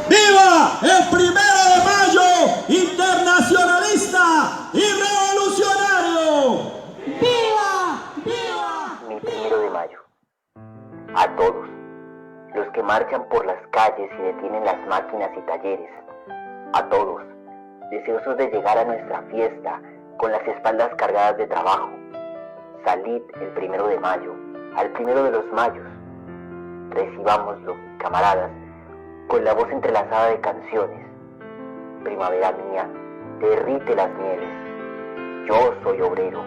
¡Viva el 1 de Mayo internacionalista y revolucionario! ¡Viva! ¡Viva! Mi 1 de Mayo. A todos, los que marchan por las calles y detienen las máquinas y talleres. A todos, deseosos de llegar a nuestra fiesta con las espaldas cargadas de trabajo. Salid el 1 de Mayo, al 1 de los Mayos. Recibámoslo, camaradas, con la voz entrelazada de canciones. Primavera mía, derrite las nieves. Yo soy obrero,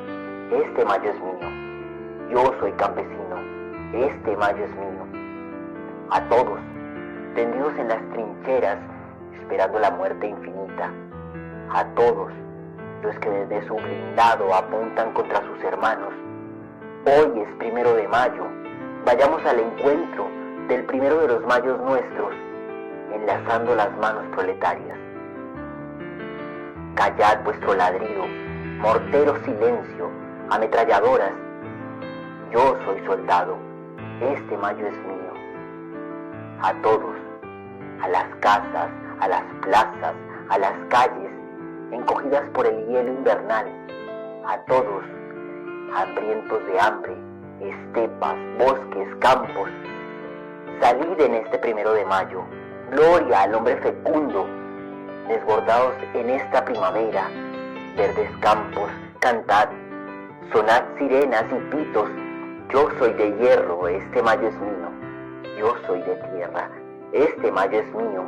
este mayo es mío. Yo soy campesino, este mayo es mío. A todos, tendidos en las trincheras, esperando la muerte infinita. A todos, los que desde su blindado apuntan contra sus hermanos. Hoy es 1 de Mayo, vayamos al encuentro del 1 de los Mayos nuestros, enlazando las manos proletarias. Callad vuestro ladrido, mortero silencio, ametralladoras. Yo soy soldado, este mayo es mío. A todos, a las casas, a las plazas, a las calles, encogidas por el hielo invernal. A todos, hambrientos de hambre, estepas, bosques, campos. Salid en este 1 de Mayo, gloria al hombre fecundo, desbordados en esta primavera, verdes campos, cantad, sonad sirenas y pitos. Yo soy de hierro, este mayo es mío. Yo soy de tierra, este mayo es mío.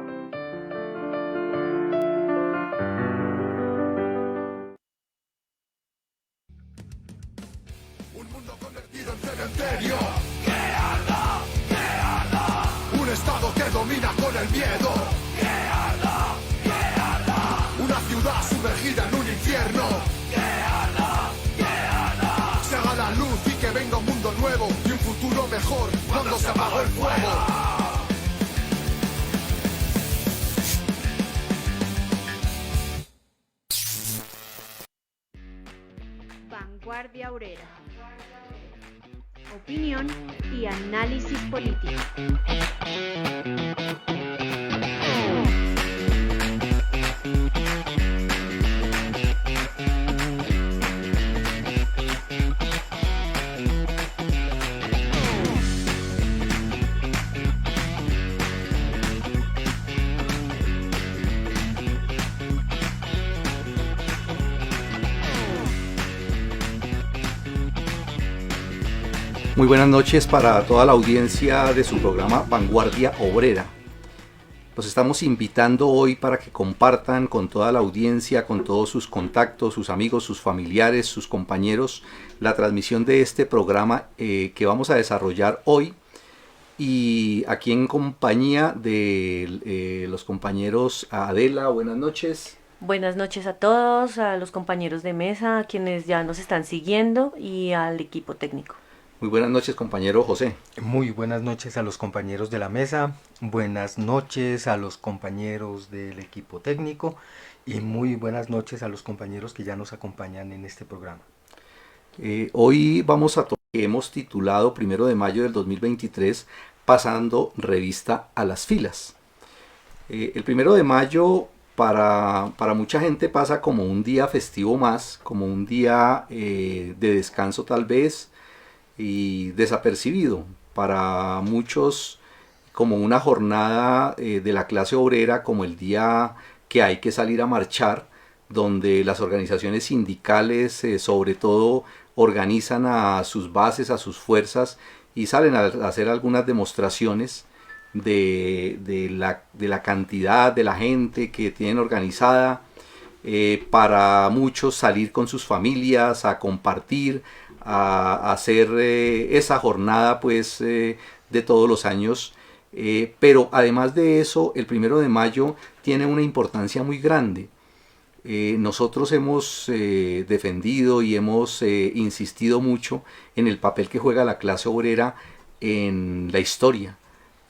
Un mundo convertido en cementerio. ¡Que arda! ¡Que arda! Un estado que domina con el miedo. ¡Que arda! ¡Que arda! Una ciudad sumergida en un infierno. ¡Que arda! ¡Que arda! Se haga la luz y que venga un mundo nuevo y un futuro mejor cuando se apagó el fuego. Vanguardia Obrera. Opinión y análisis político. Muy buenas noches para toda la audiencia de su programa Vanguardia Obrera. Los estamos invitando hoy para que compartan con toda la audiencia, con todos sus contactos, sus amigos, sus familiares, sus compañeros, la transmisión de este programa que vamos a desarrollar hoy. Y aquí en compañía de los compañeros Adela, buenas noches. Buenas noches a todos, a los compañeros de mesa, a quienes ya nos están siguiendo y al equipo técnico. Muy buenas noches, compañero José. Muy buenas noches a los compañeros de la mesa, buenas noches a los compañeros del equipo técnico y muy buenas noches a los compañeros que ya nos acompañan en este programa. Hoy vamos a hemos titulado 1 de Mayo del 2023, pasando revista a las filas. El 1 de Mayo para mucha gente pasa como un día festivo más, como un día de descanso tal vez, y desapercibido. Para muchos como una jornada de la clase obrera, como el día que hay que salir a marchar, donde las organizaciones sindicales sobre todo organizan a sus bases, a sus fuerzas y salen a hacer algunas demostraciones de la cantidad de la gente que tienen organizada. Para muchos salir con sus familias a compartir, a hacer esa jornada pues de todos los años, pero además de eso el 1 de Mayo tiene una importancia muy grande. Nosotros hemos defendido y hemos insistido mucho en el papel que juega la clase obrera en la historia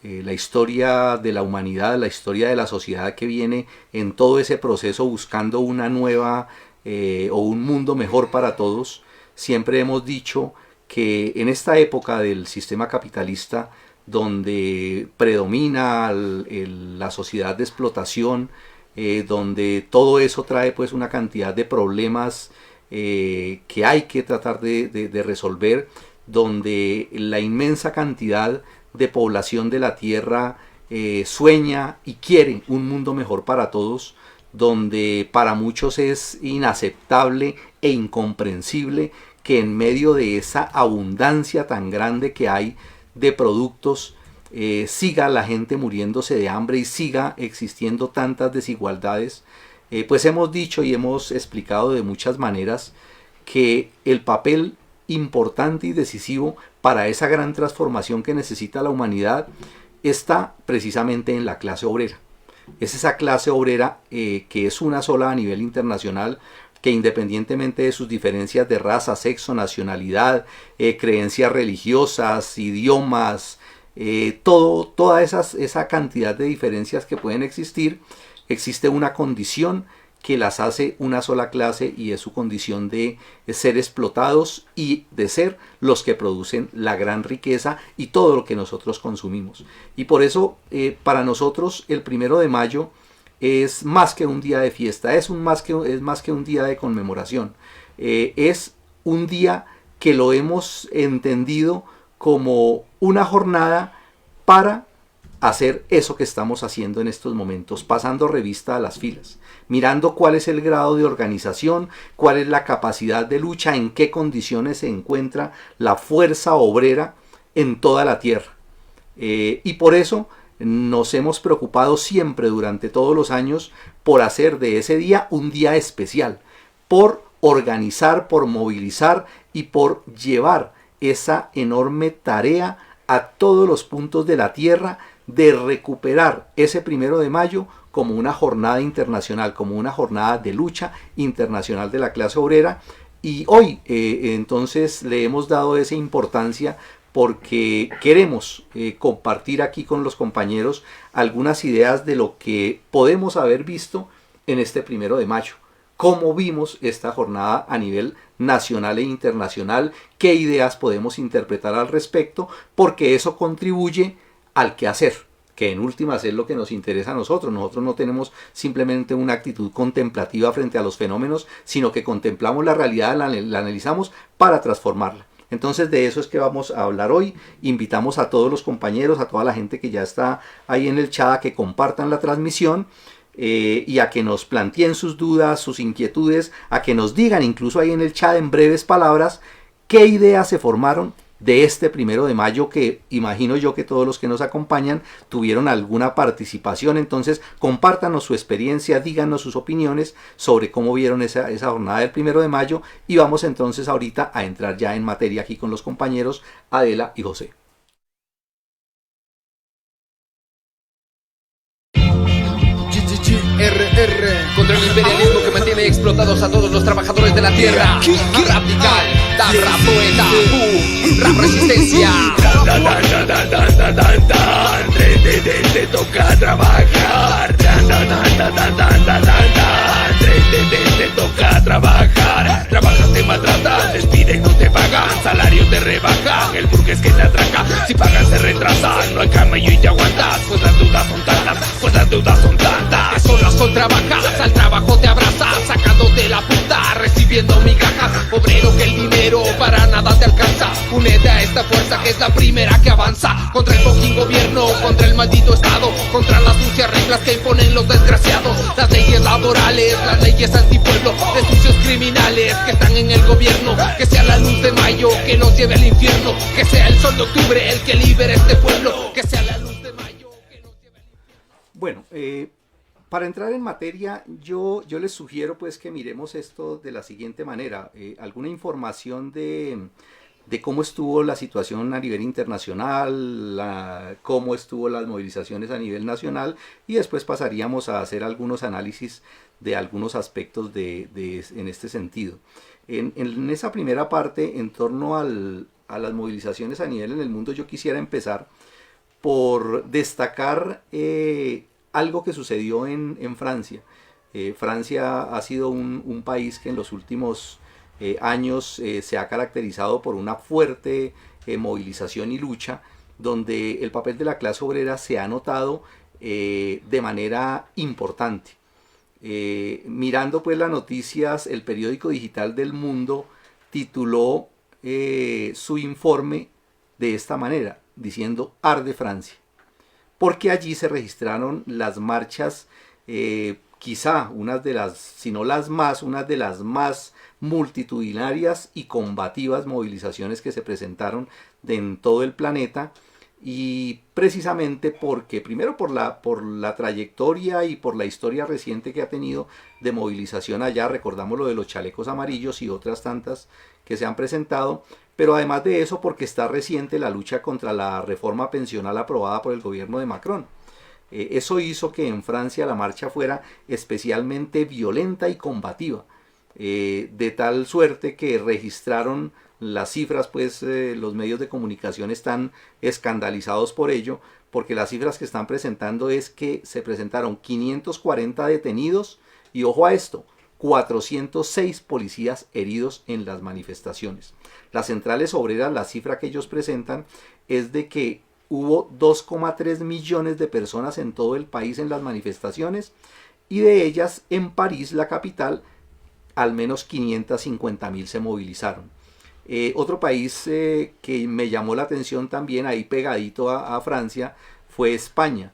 de la humanidad, la historia de la sociedad que viene en todo ese proceso buscando una nueva o un mundo mejor para todos. Siempre hemos dicho que en esta época del sistema capitalista, donde predomina la sociedad de explotación, donde todo eso trae pues una cantidad de problemas que hay que tratar de resolver, donde la inmensa cantidad de población de la Tierra sueña y quiere un mundo mejor para todos, donde para muchos es inaceptable e incomprensible que en medio de esa abundancia tan grande que hay de productos siga la gente muriéndose de hambre y siga existiendo tantas desigualdades. Pues hemos dicho y hemos explicado de muchas maneras que el papel importante y decisivo para esa gran transformación que necesita la humanidad está precisamente en la clase obrera. Es esa clase obrera que es una sola a nivel internacional, que independientemente de sus diferencias de raza, sexo, nacionalidad, creencias religiosas, idiomas, toda esa cantidad de diferencias que pueden existir, existe una condición que las hace una sola clase, y es su condición de ser explotados y de ser los que producen la gran riqueza y todo lo que nosotros consumimos. Y por eso para nosotros el 1 de mayo es más que un día de fiesta, es más que un día de conmemoración, es un día que lo hemos entendido como una jornada para hacer eso que estamos haciendo en estos momentos, pasando revista a las filas, mirando cuál es el grado de organización, cuál es la capacidad de lucha, en qué condiciones se encuentra la fuerza obrera en toda la tierra. Y por eso nos hemos preocupado siempre durante todos los años por hacer de ese día un día especial, por organizar, por movilizar y por llevar esa enorme tarea a todos los puntos de la tierra, de recuperar ese 1 de mayo como una jornada internacional, como una jornada de lucha internacional de la clase obrera. Y hoy entonces le hemos dado esa importancia porque queremos compartir aquí con los compañeros algunas ideas de lo que podemos haber visto en este 1 de mayo. Cómo vimos esta jornada a nivel nacional e internacional, qué ideas podemos interpretar al respecto, porque eso contribuye al quehacer, que en últimas es lo que nos interesa a nosotros. Nosotros no tenemos simplemente una actitud contemplativa frente a los fenómenos, sino que contemplamos la realidad, la analizamos para transformarla. Entonces de eso es que vamos a hablar hoy. Invitamos a todos los compañeros, a toda la gente que ya está ahí en el chat, a que compartan la transmisión y a que nos planteen sus dudas, sus inquietudes, a que nos digan incluso ahí en el chat en breves palabras qué ideas se formaron de este 1 de mayo, que imagino yo que todos los que nos acompañan tuvieron alguna participación. Entonces compártanos su experiencia, díganos sus opiniones sobre cómo vieron esa jornada del 1 de mayo, y vamos entonces ahorita a entrar ya en materia aquí con los compañeros Adela y José. RR contra el imperialismo que mantiene explotados a todos los trabajadores de la tierra. Radical, rap poeta, rap resistencia. Te toca trabajar. Te toca trabajar. Trabajas, te maltratan, despiden, no te pagan, salario te rebajan, el burgués que te atraca, si pagan se retrasan, no hay camello y te aguantas, pues las dudas son tantas, que son las contrabajas, al trabajo te abrazas, sacándote la puta, recibiendo migajas, obrero que el dinero para nada te alcanza, únete a esta fuerza que es la primera que avanza, contra el fucking gobierno, contra el maldito estado, contra las sucias reglas que imponen los desgraciados, las leyes laborales, las leyes antipueblo, de sucios criminales que están en el gobierno, que sea la luz de mayo que nos lleve al infierno, que sea el sol de octubre el que libere este pueblo, que sea la luz de mayo que nos lleve al infierno. Bueno, para entrar en materia, yo les sugiero pues que miremos esto de la siguiente manera. Alguna información de cómo estuvo la situación a nivel internacional, cómo estuvo las movilizaciones a nivel nacional, y después pasaríamos a hacer algunos análisis de algunos aspectos en este sentido. En esa primera parte, en torno a las movilizaciones a nivel en el mundo, yo quisiera empezar por destacar algo que sucedió en Francia. Francia ha sido un país que en los últimos años se ha caracterizado por una fuerte movilización y lucha donde el papel de la clase obrera se ha notado de manera importante. Mirando pues las noticias, el periódico digital del Mundo tituló su informe de esta manera, diciendo "Arde Francia", porque allí se registraron las marchas, quizá unas de las, si no las más, unas de las más multitudinarias y combativas movilizaciones que se presentaron en todo el planeta, y precisamente porque, primero por la trayectoria y por la historia reciente que ha tenido de movilización allá, recordamos lo de los chalecos amarillos y otras tantas que se han presentado, pero además de eso porque está reciente la lucha contra la reforma pensional aprobada por el gobierno de Macron. Eso hizo que en Francia la marcha fuera especialmente violenta y combativa, de tal suerte que registraron las cifras, pues los medios de comunicación están escandalizados por ello, porque las cifras que están presentando es que se presentaron 540 detenidos y, ojo a esto, 406 policías heridos en las manifestaciones. Las centrales obreras, la cifra que ellos presentan es de que hubo 2,3 millones de personas en todo el país en las manifestaciones, y de ellas en París, la capital, al menos 550.000 se movilizaron. Otro país que me llamó la atención también, ahí pegadito a Francia, fue España.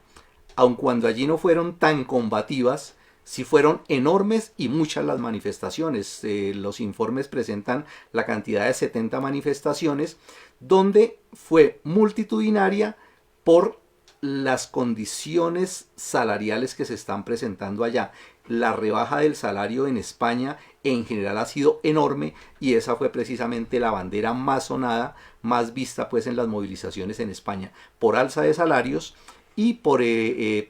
Aun cuando allí no fueron tan combativas, sí fueron enormes y muchas las manifestaciones. Los informes presentan la cantidad de 70 manifestaciones, donde fue multitudinaria por las condiciones salariales que se están presentando allá. La rebaja del salario en España en general ha sido enorme, y esa fue precisamente la bandera más sonada, más vista pues en las movilizaciones en España, por alza de salarios y por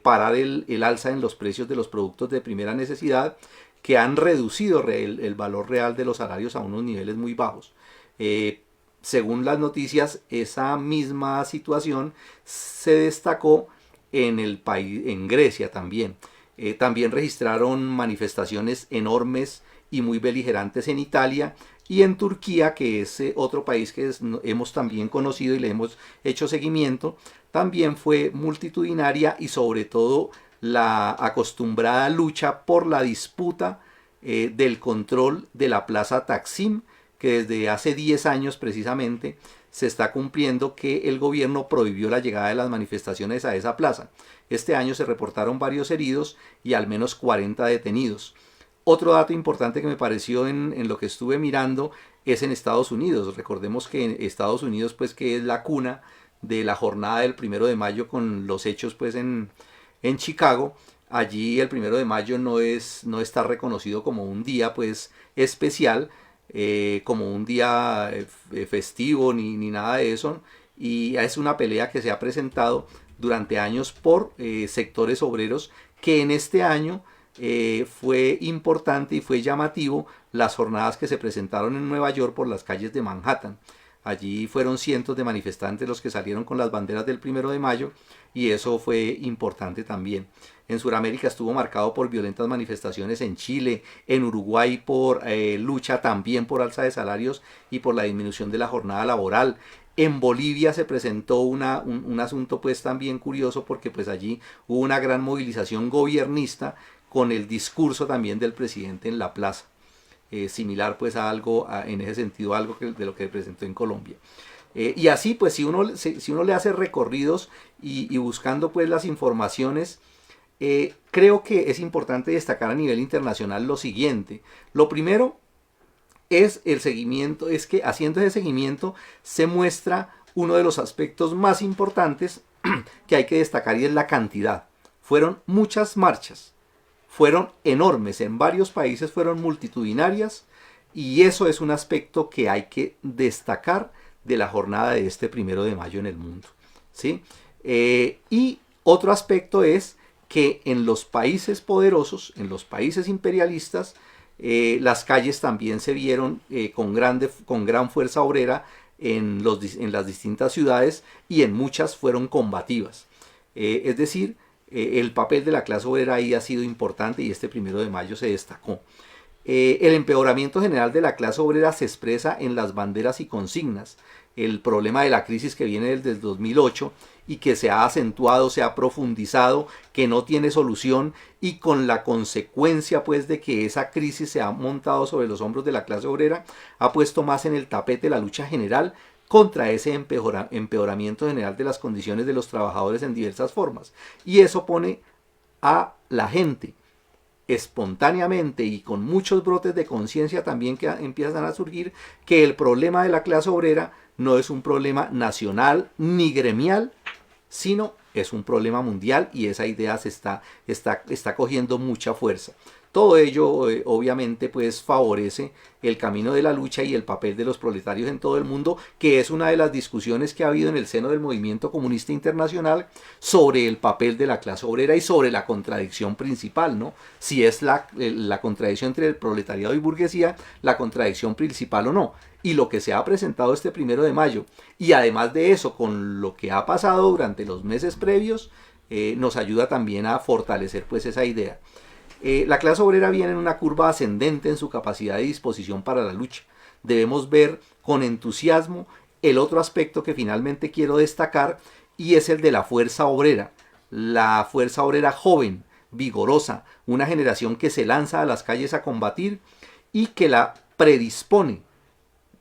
parar el alza en los precios de los productos de primera necesidad, que han reducido el valor real de los salarios a unos niveles muy bajos. Según las noticias, esa misma situación se destacó en el país, en Grecia también. También registraron manifestaciones enormes y muy beligerantes en Italia, y en Turquía, que es otro país que hemos también conocido y le hemos hecho seguimiento, también fue multitudinaria, y sobre todo la acostumbrada lucha por la disputa del control de la plaza Taksim, que desde hace 10 años precisamente se está cumpliendo, que el gobierno prohibió la llegada de las manifestaciones a esa plaza. Este año se reportaron varios heridos y al menos 40 detenidos. Otro dato importante que me pareció en lo que estuve mirando es en Estados Unidos. Recordemos que en Estados Unidos, pues, que es la cuna de la jornada del 1 de mayo con los hechos pues en Chicago. Allí el 1 de mayo no está reconocido como un día pues especial, como un día festivo ni nada de eso, y es una pelea que se ha presentado durante años por sectores obreros, que en este año fue importante y fue llamativo las jornadas que se presentaron en Nueva York por las calles de Manhattan. Allí fueron cientos de manifestantes los que salieron con las banderas del 1 de mayo, y eso fue importante también. En Sudamérica estuvo marcado por violentas manifestaciones en Chile, en Uruguay por lucha también por alza de salarios y por la disminución de la jornada laboral. En Bolivia se presentó un asunto pues también curioso, porque pues allí hubo una gran movilización gobiernista con el discurso también del presidente en la plaza. Similar pues a algo, en ese sentido, algo de lo que presentó en Colombia. Y así pues si uno le hace recorridos y buscando pues las informaciones, creo que es importante destacar a nivel internacional lo siguiente. Lo primero es el seguimiento, es que haciendo ese seguimiento se muestra uno de los aspectos más importantes que hay que destacar, y es la cantidad. Fueron muchas marchas, fueron enormes, en varios países fueron multitudinarias, y eso es un aspecto que hay que destacar de la jornada de este 1 de mayo en el mundo, ¿sí? Y otro aspecto es que en los países poderosos, en los países imperialistas, las calles también se vieron con gran fuerza obrera en las distintas ciudades, y en muchas fueron combativas. Es decir, el papel de la clase obrera ahí ha sido importante, y este 1 de mayo se destacó. El empeoramiento general de la clase obrera se expresa en las banderas y consignas. El problema de la crisis que viene desde el 2008 y que se ha acentuado, se ha profundizado, que no tiene solución, y con la consecuencia pues de que esa crisis se ha montado sobre los hombros de la clase obrera, ha puesto más en el tapete la lucha general contra ese empeoramiento general de las condiciones de los trabajadores en diversas formas. Y eso pone a la gente espontáneamente y con muchos brotes de conciencia también que empiezan a surgir, que el problema de la clase obrera no es un problema nacional ni gremial, sino es un problema mundial, y esa idea se está cogiendo mucha fuerza. Todo ello obviamente pues favorece el camino de la lucha y el papel de los proletarios en todo el mundo, que es una de las discusiones que ha habido en el seno del movimiento comunista internacional sobre el papel de la clase obrera y sobre la contradicción principal, ¿no? Si es la contradicción entre el proletariado y burguesía, la contradicción principal o no. Y lo que se ha presentado este 1 de mayo, y además de eso, con lo que ha pasado durante los meses previos, nos ayuda también a fortalecer pues esa idea. La clase obrera viene en una curva ascendente en su capacidad y disposición para la lucha. Debemos ver con entusiasmo el otro aspecto que finalmente quiero destacar, y es el de la fuerza obrera joven, vigorosa, una generación que se lanza a las calles a combatir y que la predispone,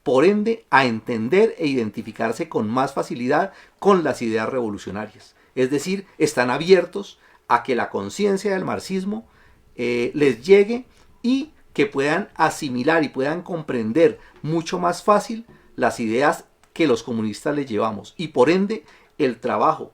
por ende, a entender e identificarse con más facilidad con las ideas revolucionarias. Es decir, están abiertos a que la conciencia del marxismo les llegue y que puedan asimilar y puedan comprender mucho más fácil las ideas que los comunistas les llevamos, y por ende el trabajo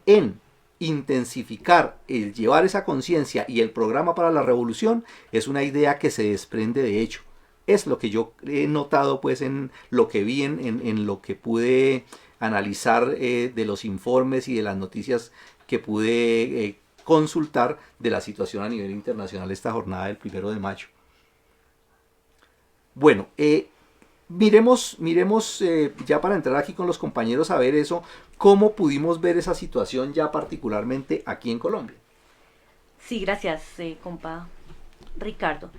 en intensificar el llevar esa conciencia y el programa para la revolución es una idea que se desprende de hecho. Es lo que yo he notado pues en lo que vi, en lo que pude analizar de los informes y de las noticias que pude consultar de la situación a nivel internacional esta jornada del 1 de mayo. Bueno, miremos ya para entrar aquí con los compañeros a ver eso, cómo pudimos ver esa situación ya particularmente aquí en Colombia. Sí, gracias, compa Ricardo.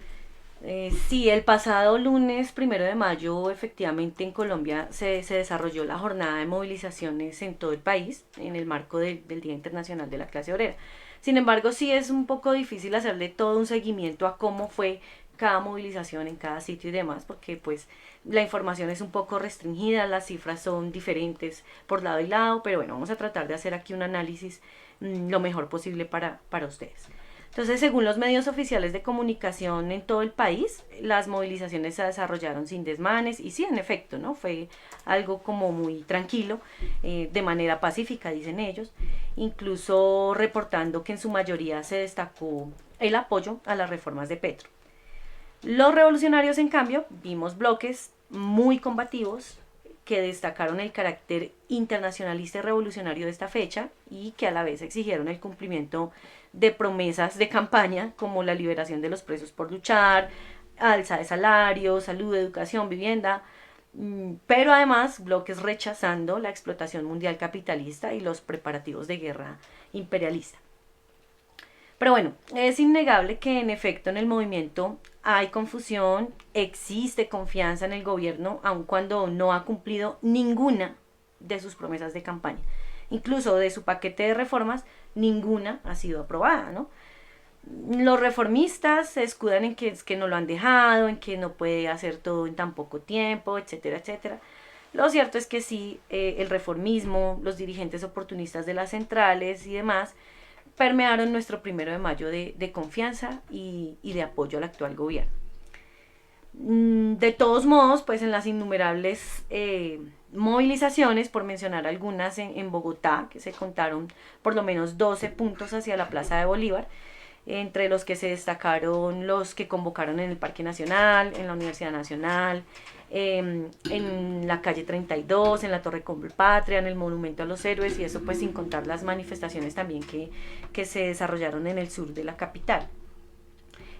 Sí, el pasado lunes 1 de mayo efectivamente en Colombia se desarrolló la jornada de movilizaciones en todo el país en el marco del Día Internacional de la Clase Obrera. Sin embargo, sí es un poco difícil hacerle todo un seguimiento a cómo fue cada movilización en cada sitio y demás, porque pues la información es un poco restringida, las cifras son diferentes por lado y lado, pero bueno, vamos a tratar de hacer aquí un análisis lo mejor posible para ustedes. Entonces, según los medios oficiales de comunicación en todo el país, las movilizaciones se desarrollaron sin desmanes y sí, en efecto, ¿no? Fue algo como muy tranquilo, de manera pacífica, dicen ellos, incluso reportando que en su mayoría se destacó el apoyo a las reformas de Petro. Los revolucionarios, en cambio, vimos bloques muy combativos que destacaron el carácter internacionalista y revolucionario de esta fecha y que a la vez exigieron el cumplimiento de promesas de campaña como la liberación de los presos por luchar, alza de salarios, salud, educación, vivienda, pero además bloques rechazando la explotación mundial capitalista y los preparativos de guerra imperialista. Pero bueno, es innegable que en efecto en el movimiento hay confusión, existe confianza en el gobierno, aun cuando no ha cumplido ninguna de sus promesas de campaña. Incluso de su paquete de reformas, ninguna ha sido aprobada, ¿no? Los reformistas se escudan en que es que no lo han dejado, en que no puede hacer todo en tan poco tiempo, etcétera, etcétera. Lo cierto es que sí, el reformismo, los dirigentes oportunistas de las centrales y demás, permearon nuestro 1 de mayo de confianza y de apoyo al actual gobierno. De todos modos, pues en las innumerables movilizaciones, por mencionar algunas en Bogotá, que se contaron por lo menos 12 puntos hacia la Plaza de Bolívar, entre los que se destacaron los que convocaron en el Parque Nacional, en la Universidad Nacional, en la calle 32, en la Torre Colpatria, en el Monumento a los Héroes, y eso pues sin contar las manifestaciones también que se desarrollaron en el sur de la capital.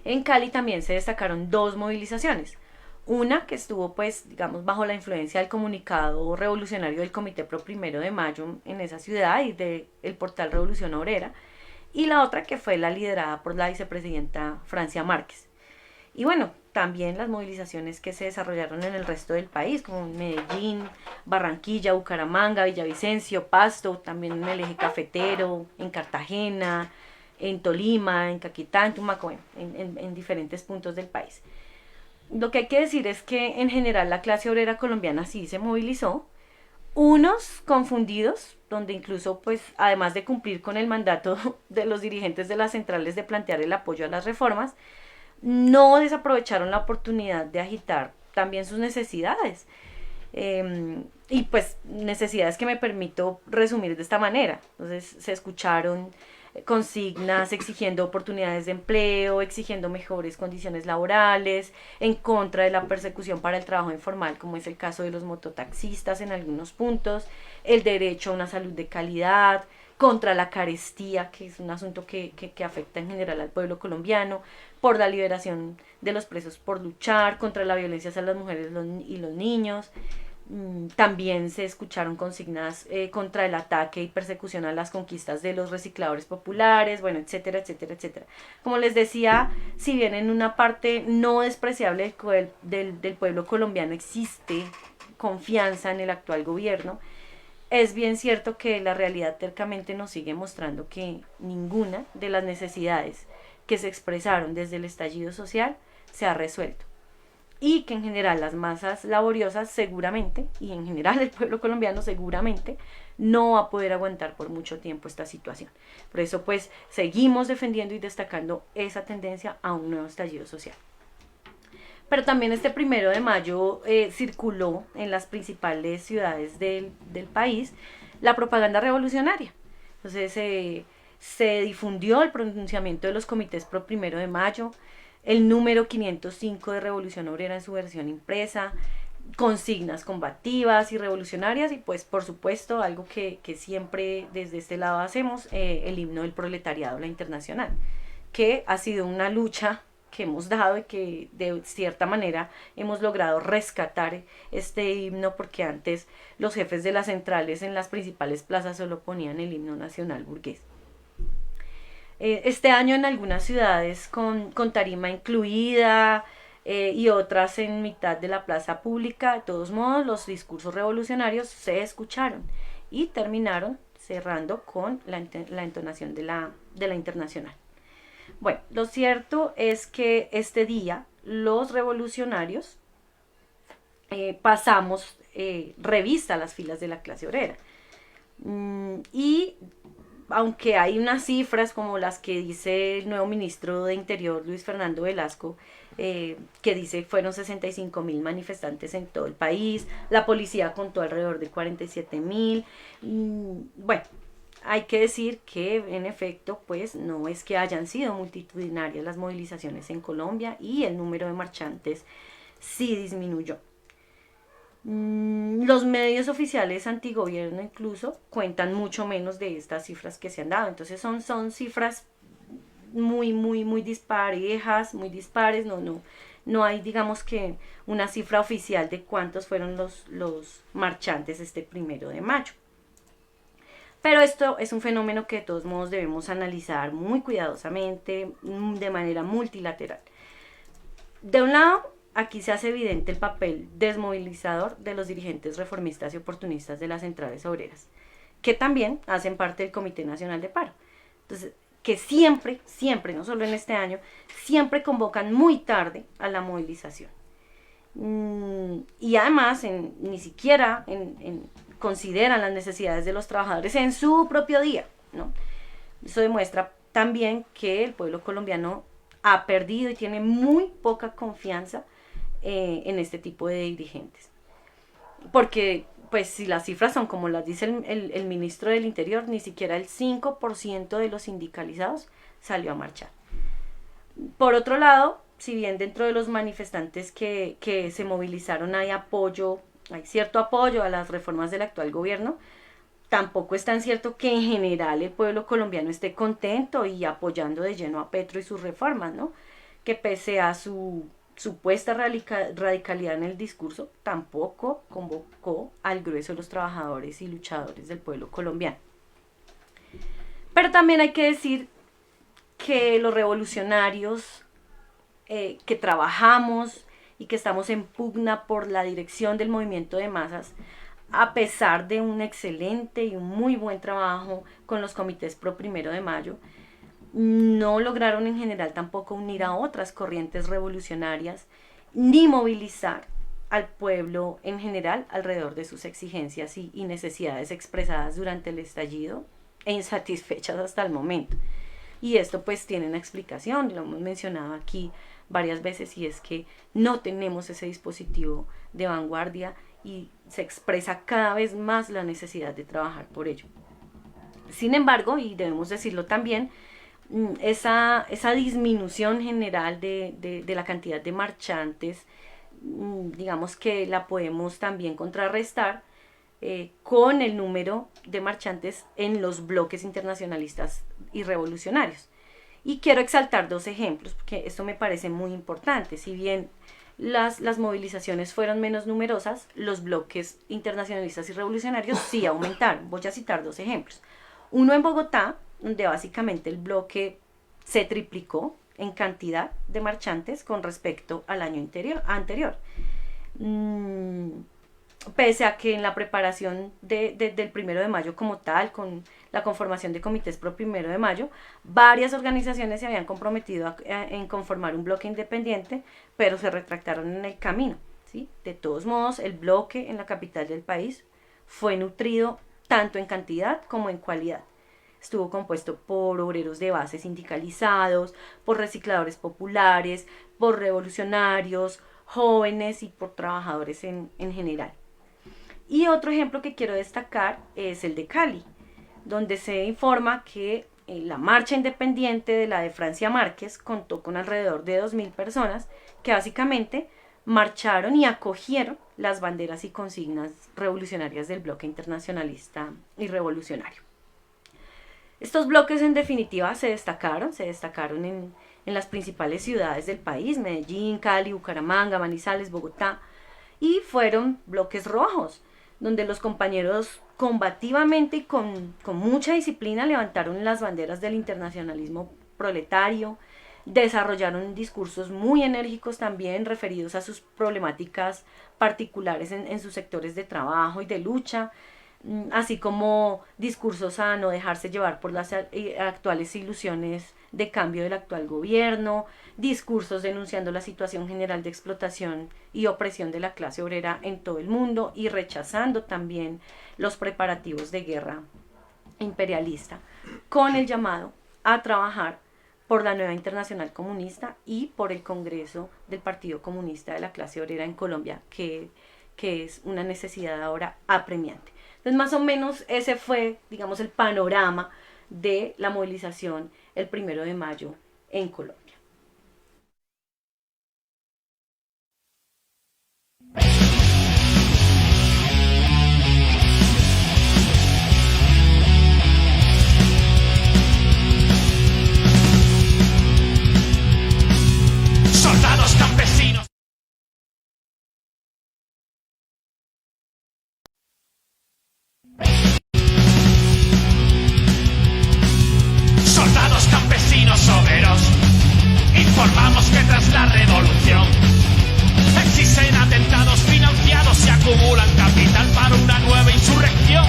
En Cali también se destacaron 2 movilizaciones. Una que estuvo pues digamos bajo la influencia del comunicado revolucionario del Comité Pro 1 de Mayo en esa ciudad y del portal Revolución Obrera, y la otra que fue la liderada por la vicepresidenta Francia Márquez. Y bueno, también las movilizaciones que se desarrollaron en el resto del país, como en Medellín, Barranquilla, Bucaramanga, Villavicencio, Pasto, también en el eje cafetero, en Cartagena, en Tolima, en Caquetá, en Tumaco, en diferentes puntos del país. Lo que hay que decir es que en general la clase obrera colombiana sí se movilizó, unos confundidos, donde incluso pues además de cumplir con el mandato de los dirigentes de las centrales de plantear el apoyo a las reformas, no desaprovecharon la oportunidad de agitar también sus necesidades. Y pues necesidades que me permito resumir de esta manera. Entonces se escucharon consignas exigiendo oportunidades de empleo, exigiendo mejores condiciones laborales, en contra de la persecución para el trabajo informal, como es el caso de los mototaxistas en algunos puntos, el derecho a una salud de calidad, contra la carestía, que es un asunto que afecta en general al pueblo colombiano, por la liberación de los presos, por luchar contra la violencia hacia las mujeres y los niños. También se escucharon consignas contra el ataque y persecución a las conquistas de los recicladores populares, bueno, etcétera, etcétera, etcétera. Como les decía, si bien en una parte no despreciable del pueblo colombiano existe confianza en el actual gobierno, es bien cierto que la realidad tercamente nos sigue mostrando que ninguna de las necesidades que se expresaron desde el estallido social se ha resuelto. Y que en general las masas laboriosas seguramente, y en general el pueblo colombiano seguramente, no va a poder aguantar por mucho tiempo esta situación. Por eso pues seguimos defendiendo y destacando esa tendencia a un nuevo estallido social. Pero también este 1 de mayo circuló en las principales ciudades del país la propaganda revolucionaria. Entonces se difundió el pronunciamiento de los comités pro 1 de mayo, el número 505 de Revolución Obrera en su versión impresa, consignas combativas y revolucionarias y pues por supuesto algo que siempre desde este lado hacemos, el himno del proletariado, la Internacional, que ha sido una lucha que hemos dado y que de cierta manera hemos logrado rescatar este himno, porque antes los jefes de las centrales en las principales plazas solo ponían el himno nacional burgués. Este año en algunas ciudades con tarima incluida y otras en mitad de la plaza pública, de todos modos los discursos revolucionarios se escucharon y terminaron cerrando con la entonación de la Internacional. Bueno, lo cierto es que este día los revolucionarios pasamos revista a las filas de la clase obrera. Y aunque hay unas cifras como las que dice el nuevo ministro de Interior, Luis Fernando Velasco, que dice fueron 65.000 manifestantes en todo el país, la policía contó alrededor de 47.000, bueno, hay que decir que en efecto pues no es que hayan sido multitudinarias las movilizaciones en Colombia y el número de marchantes sí disminuyó. Los medios oficiales antigobierno incluso cuentan mucho menos de estas cifras que se han dado, entonces son cifras muy disparejas, muy dispares, no hay digamos que una cifra oficial de cuántos fueron los marchantes este 1 de mayo. Pero esto es un fenómeno que de todos modos debemos analizar muy cuidadosamente, de manera multilateral. De un lado, aquí se hace evidente el papel desmovilizador de los dirigentes reformistas y oportunistas de las centrales obreras, que también hacen parte del Comité Nacional de Paro. Entonces, que siempre, no solo en este año, siempre convocan muy tarde a la movilización. Y además, ni siquiera consideran las necesidades de los trabajadores en su propio día, ¿no? Eso demuestra también que el pueblo colombiano ha perdido y tiene muy poca confianza en este tipo de dirigentes. Porque, pues, si las cifras son como las dice el ministro del Interior, ni siquiera el 5% de los sindicalizados salió a marchar. Por otro lado, si bien dentro de los manifestantes que se movilizaron hay cierto apoyo a las reformas del actual gobierno, tampoco es tan cierto que en general el pueblo colombiano esté contento y apoyando de lleno a Petro y sus reformas, ¿no? Que pese a su supuesta radicalidad en el discurso, tampoco convocó al grueso de los trabajadores y luchadores del pueblo colombiano. Pero también hay que decir que los revolucionarios que trabajamos y que estamos en pugna por la dirección del movimiento de masas, a pesar de un excelente y un muy buen trabajo con los comités pro 1 de mayo, no lograron en general tampoco unir a otras corrientes revolucionarias ni movilizar al pueblo en general alrededor de sus exigencias y necesidades expresadas durante el estallido e insatisfechas hasta el momento. Y esto pues tiene una explicación, lo hemos mencionado aquí varias veces, y es que no tenemos ese dispositivo de vanguardia y se expresa cada vez más la necesidad de trabajar por ello. Sin embargo, y debemos decirlo también, esa disminución general de la cantidad de marchantes, digamos que la podemos también contrarrestar con el número de marchantes en los bloques internacionalistas y revolucionarios. Y quiero exaltar 2 ejemplos, porque esto me parece muy importante. Si bien las movilizaciones fueron menos numerosas, los bloques internacionalistas y revolucionarios sí aumentaron. Voy a citar 2 ejemplos. Uno en Bogotá, donde básicamente el bloque se triplicó en cantidad de marchantes con respecto al año anterior. Pese a que en la preparación del 1 de mayo como tal, con la conformación de comités pro 1 de mayo, varias organizaciones se habían comprometido en conformar un bloque independiente, pero se retractaron en el camino, ¿sí? De todos modos, el bloque en la capital del país fue nutrido tanto en cantidad como en cualidad. Estuvo compuesto por obreros de base sindicalizados, por recicladores populares, por revolucionarios, jóvenes y por trabajadores en general. Y otro ejemplo que quiero destacar es el de Cali, donde se informa que la marcha independiente de la de Francia Márquez contó con alrededor de 2.000 personas que básicamente marcharon y acogieron las banderas y consignas revolucionarias del bloque internacionalista y revolucionario. Estos bloques en definitiva se destacaron en las principales ciudades del país, Medellín, Cali, Bucaramanga, Manizales, Bogotá, y fueron bloques rojos, donde los compañeros combativamente y con mucha disciplina levantaron las banderas del internacionalismo proletario, desarrollaron discursos muy enérgicos también referidos a sus problemáticas particulares en sus sectores de trabajo y de lucha, así como discursos a no dejarse llevar por las actuales ilusiones de cambio del actual gobierno, discursos denunciando la situación general de explotación y opresión de la clase obrera en todo el mundo y rechazando también los preparativos de guerra imperialista, con el llamado a trabajar por la nueva Internacional Comunista y por el Congreso del Partido Comunista de la Clase Obrera en Colombia, que es una necesidad ahora apremiante. Entonces, más o menos ese fue, digamos, el panorama de la movilización el 1 de mayo en Colombia. Soldados campesinos. Soldados campesinos obreros, informamos que tras la revolución existen atentados financiados y acumulan capital para una nueva insurrección.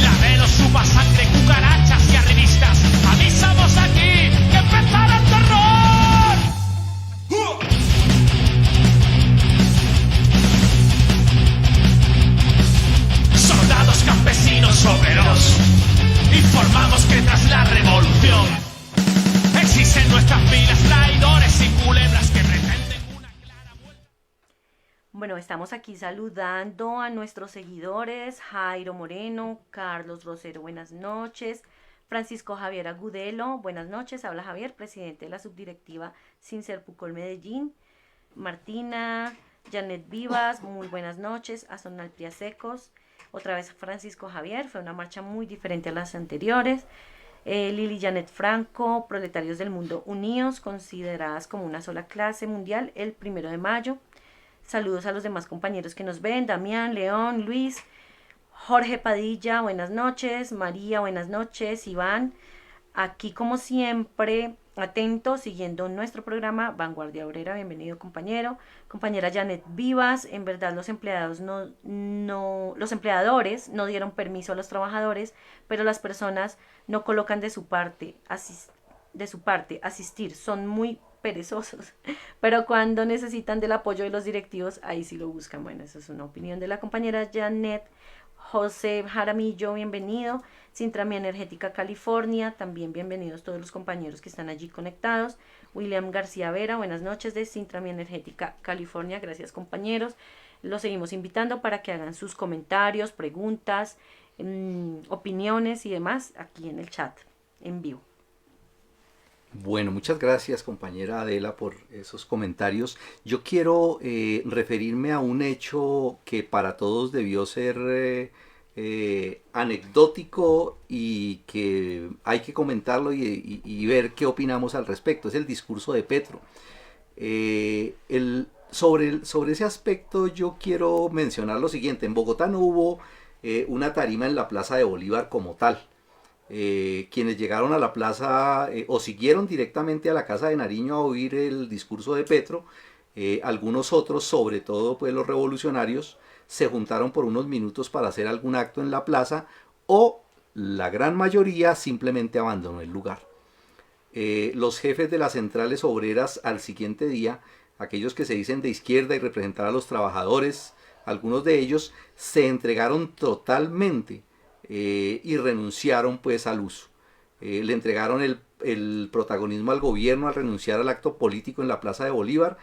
Lameros, suba sangre, cucarachas y arribistas, avisamos aquí que empezará el terror. Soldados campesinos obreros, informamos que tras la revolución existen nuestras filas traidores y culebras que pretenden una clara vuelta. Bueno, estamos aquí saludando a nuestros seguidores: Jairo Moreno, Carlos Rosero, buenas noches; Francisco Javier Agudelo, buenas noches, habla Javier, presidente de la subdirectiva Sincerpucol Medellín; Martina, Janet Vivas, muy buenas noches; Azonal Piasecos, otra vez Francisco Javier, fue una marcha muy diferente a las anteriores; Lili Janet Franco, Proletarios del Mundo Unidos, consideradas como una sola clase mundial el 1 de mayo. Saludos a los demás compañeros que nos ven: Damián, León, Luis, Jorge Padilla, buenas noches; María, buenas noches; Iván, aquí como siempre atento, siguiendo nuestro programa Vanguardia Obrera. Bienvenido, compañero. Compañera Janet Vivas, en verdad los empleadores no dieron permiso a los trabajadores, pero las personas no colocan de su parte asistir, son muy perezosos, pero cuando necesitan del apoyo de los directivos, ahí sí lo buscan. Bueno, esa es una opinión de la compañera Janet. José Jaramillo, bienvenido. Sintrami Energética California, también bienvenidos todos los compañeros que están allí conectados. William García Vera, buenas noches de Sintrami Energética California, gracias compañeros. Los seguimos invitando para que hagan sus comentarios, preguntas, opiniones y demás aquí en el chat, en vivo. Bueno, muchas gracias compañera Adela por esos comentarios. Yo quiero referirme a un hecho que para todos debió ser anecdótico y que hay que comentarlo y ver qué opinamos al respecto. Es el discurso de Petro. Sobre ese aspecto yo quiero mencionar lo siguiente. En Bogotá no hubo una tarima en la Plaza de Bolívar como tal. Quienes llegaron a la plaza o siguieron directamente a la Casa de Nariño a oír el discurso de Petro, algunos otros, sobre todo pues los revolucionarios, se juntaron por unos minutos para hacer algún acto en la plaza, o la gran mayoría simplemente abandonó el lugar. Los jefes de las centrales obreras al siguiente día, aquellos que se dicen de izquierda y representar a los trabajadores, algunos de ellos se entregaron totalmente y renunciaron pues al uso. Le entregaron el protagonismo al gobierno al renunciar al acto político en la Plaza de Bolívar,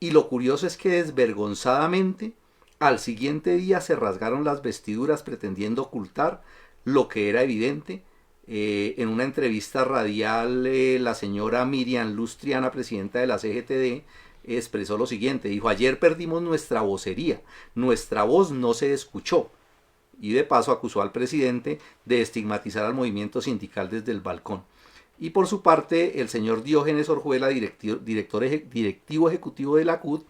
y lo curioso es que desvergonzadamente al siguiente día se rasgaron las vestiduras pretendiendo ocultar lo que era evidente. En una entrevista radial la señora Miriam Luz Triana, presidenta de la CGTD, expresó lo siguiente, dijo: ayer perdimos nuestra vocería, nuestra voz no se escuchó. Y de paso acusó al presidente de estigmatizar al movimiento sindical desde el balcón. Y por su parte, el señor Diógenes Orjuela, directivo ejecutivo de la CUT,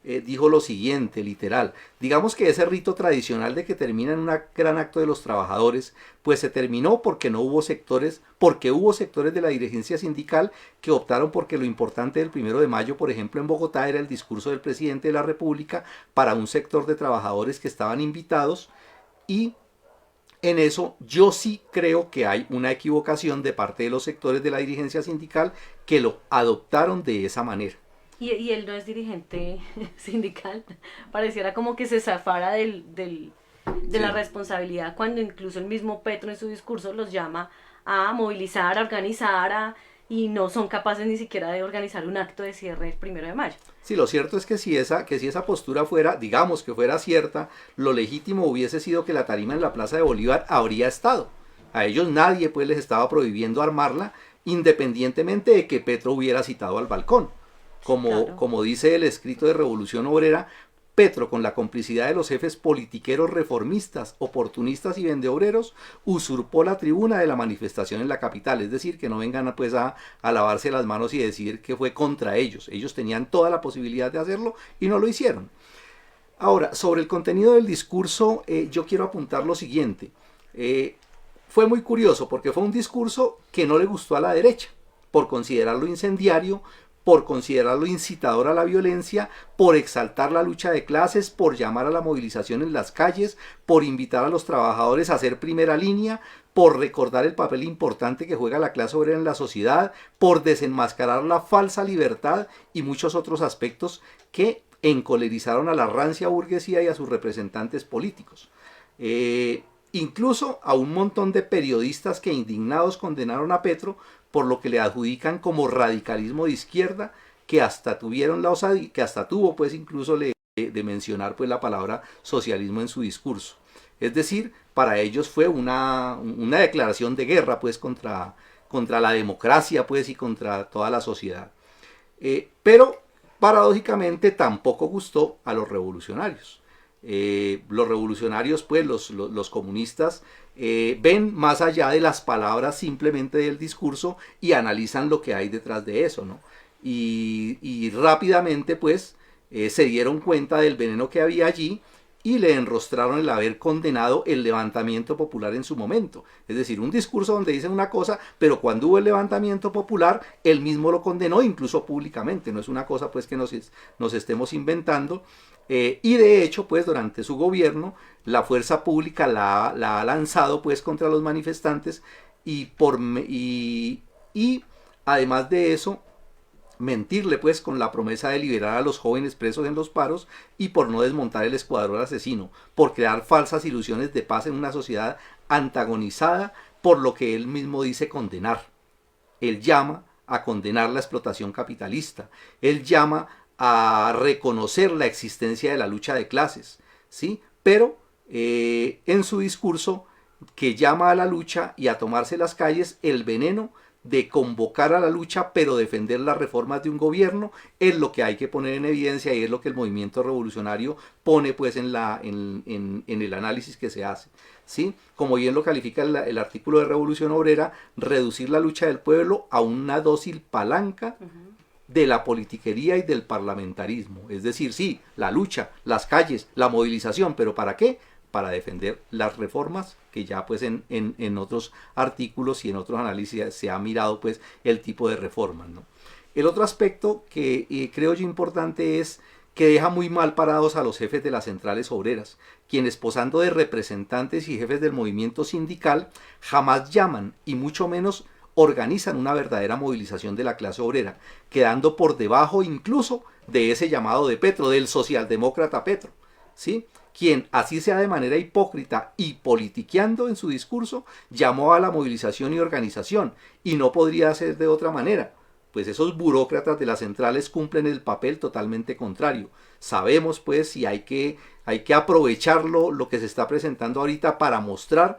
dijo lo siguiente, literal: digamos que ese rito tradicional de que termina en un gran acto de los trabajadores, pues se terminó porque hubo sectores de la dirigencia sindical que optaron porque lo importante del 1 de mayo, por ejemplo en Bogotá, era el discurso del presidente de la República para un sector de trabajadores que estaban invitados. Y en eso yo sí creo que hay una equivocación de parte de los sectores de la dirigencia sindical que lo adoptaron de esa manera. Y él no es dirigente sindical, pareciera como que se zafara de la responsabilidad, cuando incluso el mismo Petro en su discurso los llama a movilizar, a organizar, y no son capaces ni siquiera de organizar un acto de cierre el 1 de mayo. Sí, lo cierto es que si esa postura fuera, digamos que fuera cierta, lo legítimo hubiese sido que la tarima en la Plaza de Bolívar habría estado. A ellos nadie pues les estaba prohibiendo armarla, independientemente de que Petro hubiera citado al balcón. Como dice el escrito de Revolución Obrera, Petro, con la complicidad de los jefes politiqueros reformistas, oportunistas y vendeobreros, usurpó la tribuna de la manifestación en la capital. Es decir, que no vengan pues a lavarse las manos y decir que fue contra ellos. Ellos tenían toda la posibilidad de hacerlo y no lo hicieron. Ahora, sobre el contenido del discurso, yo quiero apuntar lo siguiente. Fue muy curioso porque fue un discurso que no le gustó a la derecha, por considerarlo incendiario, por considerarlo incitador a la violencia, por exaltar la lucha de clases, por llamar a la movilización en las calles, por invitar a los trabajadores a hacer primera línea, por recordar el papel importante que juega la clase obrera en la sociedad, por desenmascarar la falsa libertad y muchos otros aspectos que encolerizaron a la rancia burguesía y a sus representantes políticos. Incluso a un montón de periodistas que indignados condenaron a Petro por lo que le adjudican como radicalismo de izquierda, que hasta tuvo pues incluso de mencionar pues la palabra socialismo en su discurso. Es decir, para ellos fue una declaración de guerra pues contra la democracia pues y contra toda la sociedad. Pero paradójicamente tampoco gustó a los revolucionarios. Los revolucionarios, pues los comunistas, ven más allá de las palabras simplemente del discurso y analizan lo que hay detrás de eso, ¿no? Y rápidamente pues se dieron cuenta del veneno que había allí y le enrostraron el haber condenado el levantamiento popular en su momento. Es decir, un discurso donde dicen una cosa, pero cuando hubo el levantamiento popular, él mismo lo condenó, incluso públicamente. No es una cosa pues que nos estemos inventando. Y de hecho, pues durante su gobierno, la fuerza pública la ha lanzado pues contra los manifestantes y además de eso, mentirle pues con la promesa de liberar a los jóvenes presos en los paros y por no desmontar el escuadrón asesino, por crear falsas ilusiones de paz en una sociedad antagonizada por lo que él mismo dice condenar. Él llama a condenar la explotación capitalista, él llama a reconocer la existencia de la lucha de clases, ¿sí? Pero en su discurso que llama a la lucha y a tomarse las calles, el veneno de convocar a la lucha pero defender las reformas de un gobierno es lo que hay que poner en evidencia y es lo que el movimiento revolucionario pone pues en el análisis que se hace, ¿sí? Como bien lo califica el artículo de Revolución Obrera, reducir la lucha del pueblo a una dócil palanca de la politiquería y del parlamentarismo. Es decir, sí, la lucha, las calles, la movilización, pero ¿para qué? Para defender las reformas que ya pues en otros artículos y en otros análisis se ha mirado pues el tipo de reformas, ¿no? El otro aspecto que creo yo importante es que deja muy mal parados a los jefes de las centrales obreras, quienes posando de representantes y jefes del movimiento sindical jamás llaman y mucho menos organizan una verdadera movilización de la clase obrera, quedando por debajo incluso de ese llamado de Petro, del socialdemócrata Petro, ¿sí? Quien, así sea de manera hipócrita y politiqueando en su discurso, llamó a la movilización y organización, y no podría ser de otra manera, pues esos burócratas de las centrales cumplen el papel totalmente contrario. Sabemos pues y hay que aprovecharlo lo que se está presentando ahorita para mostrar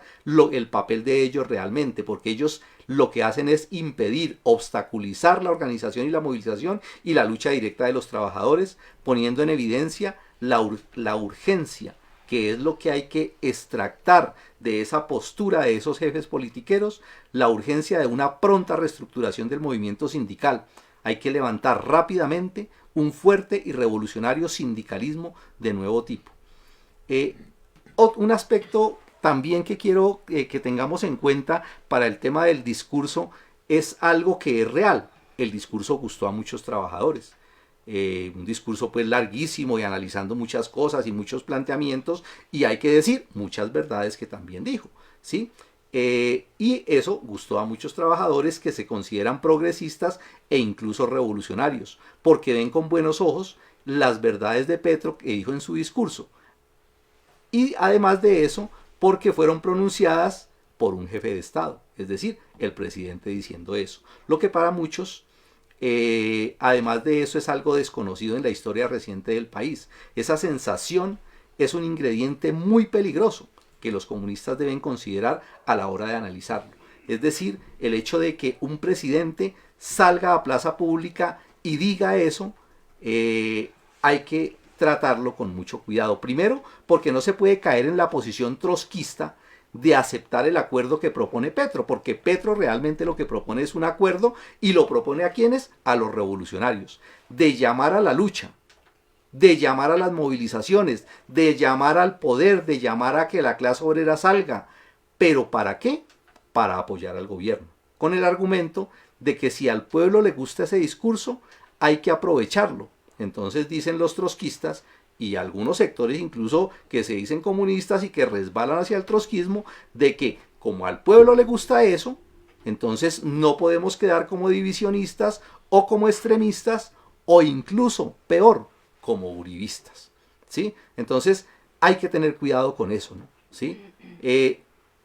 el papel de ellos realmente, porque ellos lo que hacen es impedir, obstaculizar la organización y la movilización y la lucha directa de los trabajadores, poniendo en evidencia la urgencia, que es lo que hay que extractar de esa postura de esos jefes politiqueros, la urgencia de una pronta reestructuración del movimiento sindical. Hay que levantar rápidamente un fuerte y revolucionario sindicalismo de nuevo tipo. Un aspecto también que quiero que tengamos en cuenta para el tema del discurso es algo que es real. El discurso gustó a muchos trabajadores. Un discurso pues larguísimo y analizando muchas cosas y muchos planteamientos, y hay que decir muchas verdades que también dijo, ¿sí? Y eso gustó a muchos trabajadores que se consideran progresistas e incluso revolucionarios, porque ven con buenos ojos las verdades de Petro que dijo en su discurso, y además de eso porque fueron pronunciadas por un jefe de Estado, es decir, el presidente diciendo eso, lo que para muchos además de eso es algo desconocido en la historia reciente del país. Esa sensación es un ingrediente muy peligroso que los comunistas deben considerar a la hora de analizarlo. Es decir, el hecho de que un presidente salga a plaza pública y diga eso, hay que tratarlo con mucho cuidado. Primero, porque no se puede caer en la posición trotskista de aceptar el acuerdo que propone Petro, porque Petro realmente lo que propone es un acuerdo y lo propone a quienes, a los revolucionarios, de llamar a la lucha, de llamar a las movilizaciones, de llamar al poder, de llamar a que la clase obrera salga. ¿Pero para qué? Para apoyar al gobierno, con el argumento de que si al pueblo le gusta ese discurso, hay que aprovecharlo. Entonces dicen los trotskistas, y algunos sectores incluso que se dicen comunistas y que resbalan hacia el trotskismo, de que como al pueblo le gusta eso, entonces no podemos quedar como divisionistas o como extremistas o incluso peor, como uribistas, ¿sí? Entonces hay que tener cuidado con eso, ¿no? ¿Sí?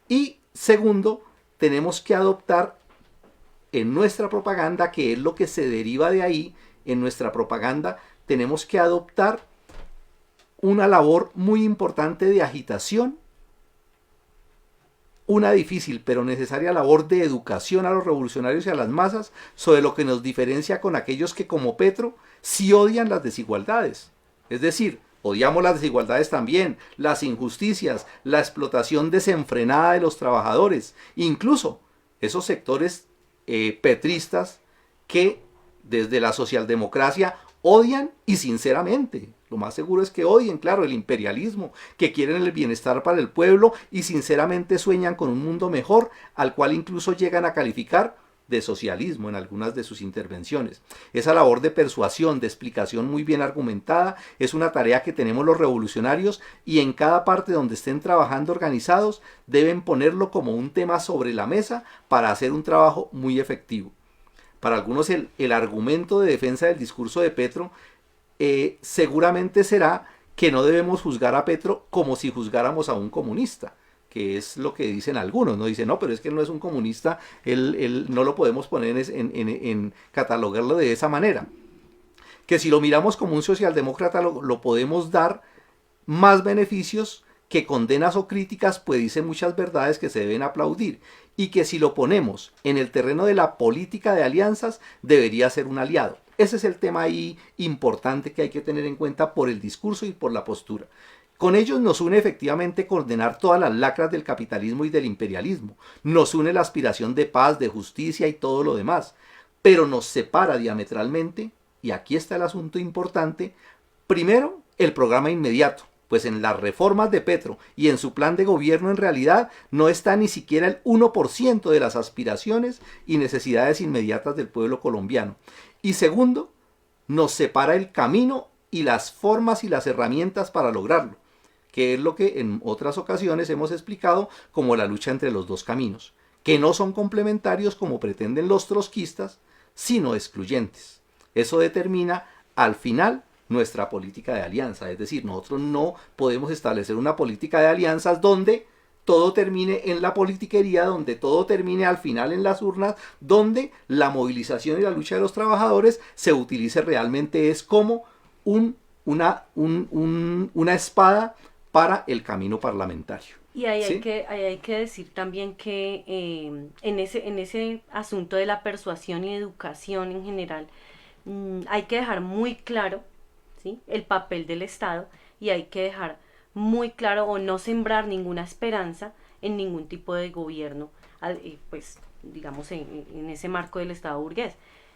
Y segundo, tenemos que adoptar en nuestra propaganda, que es lo que se deriva de ahí, en nuestra propaganda tenemos que adoptar una labor muy importante de agitación, una difícil pero necesaria labor de educación a los revolucionarios y a las masas sobre lo que nos diferencia con aquellos que como Petro sí odian las desigualdades. Es decir, odiamos las desigualdades también, las injusticias, la explotación desenfrenada de los trabajadores, incluso esos sectores petristas que desde la socialdemocracia odian y sinceramente Lo más seguro es que odien, claro, el imperialismo, que quieren el bienestar para el pueblo y sinceramente sueñan con un mundo mejor, al cual incluso llegan a calificar de socialismo en algunas de sus intervenciones. Esa labor de persuasión, de explicación muy bien argumentada, es una tarea que tenemos los revolucionarios y en cada parte donde estén trabajando organizados deben ponerlo como un tema sobre la mesa para hacer un trabajo muy efectivo. Para algunos el argumento de defensa del discurso de Petro seguramente será que no debemos juzgar a Petro como si juzgáramos a un comunista, que es lo que dicen algunos, ¿no? Dicen, no, pero es que él no es un comunista, él no lo podemos poner en catalogarlo de esa manera. Que si lo miramos como un socialdemócrata lo podemos dar más beneficios que condenas o críticas, pues dice muchas verdades que se deben aplaudir. Y que si lo ponemos en el terreno de la política de alianzas, debería ser un aliado. Ese es el tema ahí importante que hay que tener en cuenta por el discurso y por la postura. Con ellos nos une efectivamente condenar todas las lacras del capitalismo y del imperialismo. Nos une la aspiración de paz, de justicia y todo lo demás. Pero nos separa diametralmente, y aquí está el asunto importante, primero el programa inmediato. Pues en las reformas de Petro y en su plan de gobierno en realidad no está ni siquiera el 1% de las aspiraciones y necesidades inmediatas del pueblo colombiano. Y segundo, nos separa el camino y las formas y las herramientas para lograrlo, que es lo que en otras ocasiones hemos explicado como la lucha entre los dos caminos, que no son complementarios como pretenden los trotskistas, sino excluyentes. Eso determina al final nuestra política de alianza, es decir, nosotros no podemos establecer una política de alianzas donde todo termine en la politiquería, donde todo termine al final en las urnas, donde la movilización y la lucha de los trabajadores se utilice realmente es como una espada para el camino parlamentario. Y ahí, ¿sí? hay que decir también que en ese asunto de la persuasión y educación en general, hay que dejar muy claro, ¿sí?, el papel del Estado, y hay que dejar muy claro o no sembrar ninguna esperanza en ningún tipo de gobierno, pues digamos en ese marco del Estado burgués,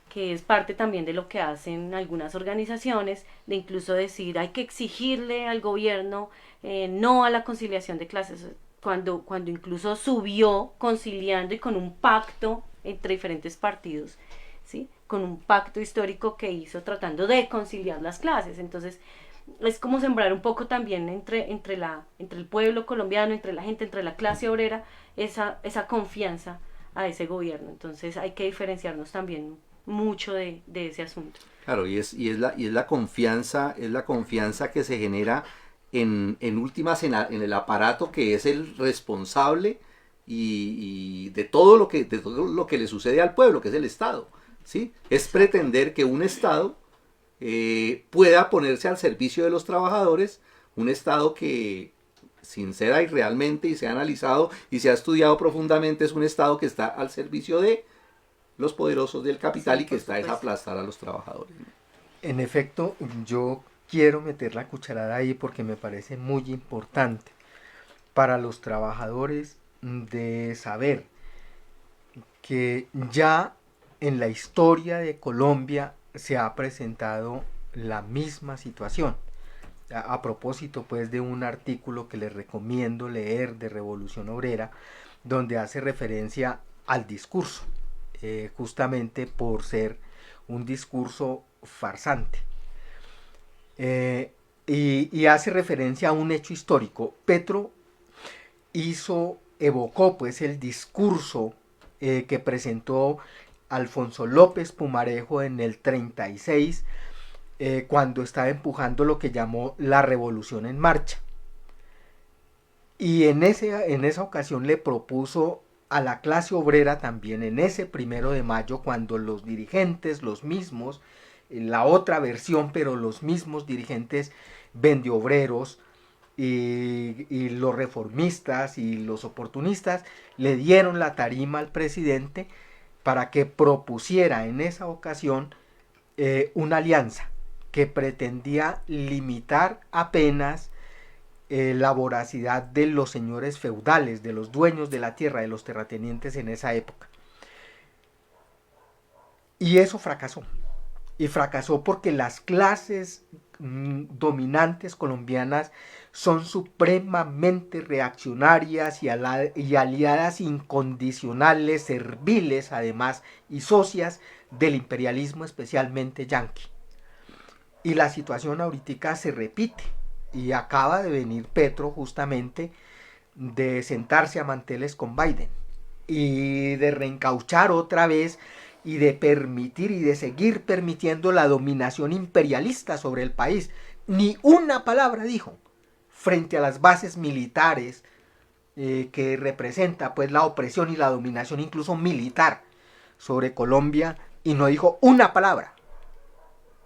que es parte también de lo que hacen algunas organizaciones, de incluso decir hay que exigirle al gobierno no a la conciliación de clases, cuando incluso subió conciliando y con un pacto entre diferentes partidos, ¿sí?, con un pacto histórico que hizo tratando de conciliar las clases. Entonces es como sembrar un poco también entre el pueblo colombiano, entre la gente, entre la clase obrera, esa confianza a ese gobierno. Entonces hay que diferenciarnos también mucho de ese asunto. Claro, y es la confianza que se genera en últimas en el aparato que es el responsable y de todo lo que le sucede al pueblo, que es el Estado, ¿sí? Es pretender que un Estado pueda ponerse al servicio de los trabajadores, un Estado que sincera y realmente, y se ha analizado y se ha estudiado profundamente, es un Estado que está al servicio de los poderosos del capital, sí, y que está es aplastar a los trabajadores. En efecto, yo quiero meter la cucharada ahí porque me parece muy importante para los trabajadores de saber que ya en la historia de Colombia se ha presentado la misma situación. A propósito pues de un artículo que les recomiendo leer de Revolución Obrera, donde hace referencia al discurso, justamente por ser un discurso farsante, y hace referencia a un hecho histórico. Petro evocó pues el discurso que presentó Alfonso López Pumarejo en el 36, cuando estaba empujando lo que llamó la Revolución en Marcha, y en esa ocasión le propuso a la clase obrera también, en ese 1 de mayo, cuando los dirigentes, los mismos, la otra versión, pero los mismos dirigentes vendeobreros y los reformistas y los oportunistas le dieron la tarima al presidente para que propusiera en esa ocasión una alianza que pretendía limitar apenas la voracidad de los señores feudales, de los dueños de la tierra, de los terratenientes en esa época. Y eso fracasó. Y fracasó porque las clases dominantes colombianas son supremamente reaccionarias y aliadas incondicionales, serviles además y socias del imperialismo, especialmente yanqui. Y la situación ahorita se repite y acaba de venir Petro justamente de sentarse a manteles con Biden y de reencauchar otra vez y de permitir y de seguir permitiendo la dominación imperialista sobre el país. Ni una palabra dijo frente a las bases militares que representa pues la opresión y la dominación incluso militar sobre Colombia, y no dijo una palabra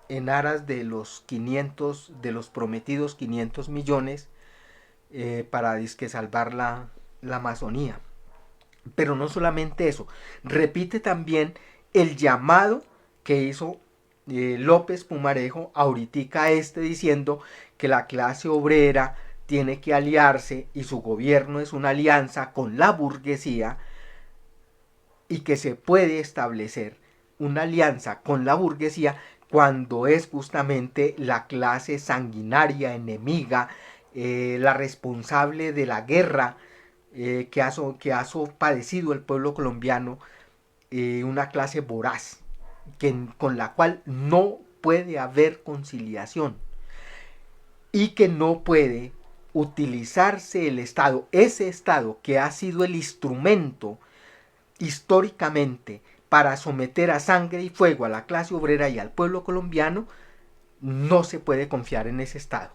en aras de los prometidos 500 millones para disque salvar la Amazonía. Pero no solamente eso, repite también el llamado que hizo López Pumarejo ahorita diciendo que la clase obrera tiene que aliarse y su gobierno es una alianza con la burguesía y que se puede establecer una alianza con la burguesía cuando es justamente la clase sanguinaria, enemiga, la responsable de la guerra que ha padecido el pueblo colombiano, una clase voraz, con la cual no puede haber conciliación y que no puede utilizarse el Estado, ese Estado que ha sido el instrumento históricamente para someter a sangre y fuego a la clase obrera y al pueblo colombiano. No se puede confiar en ese Estado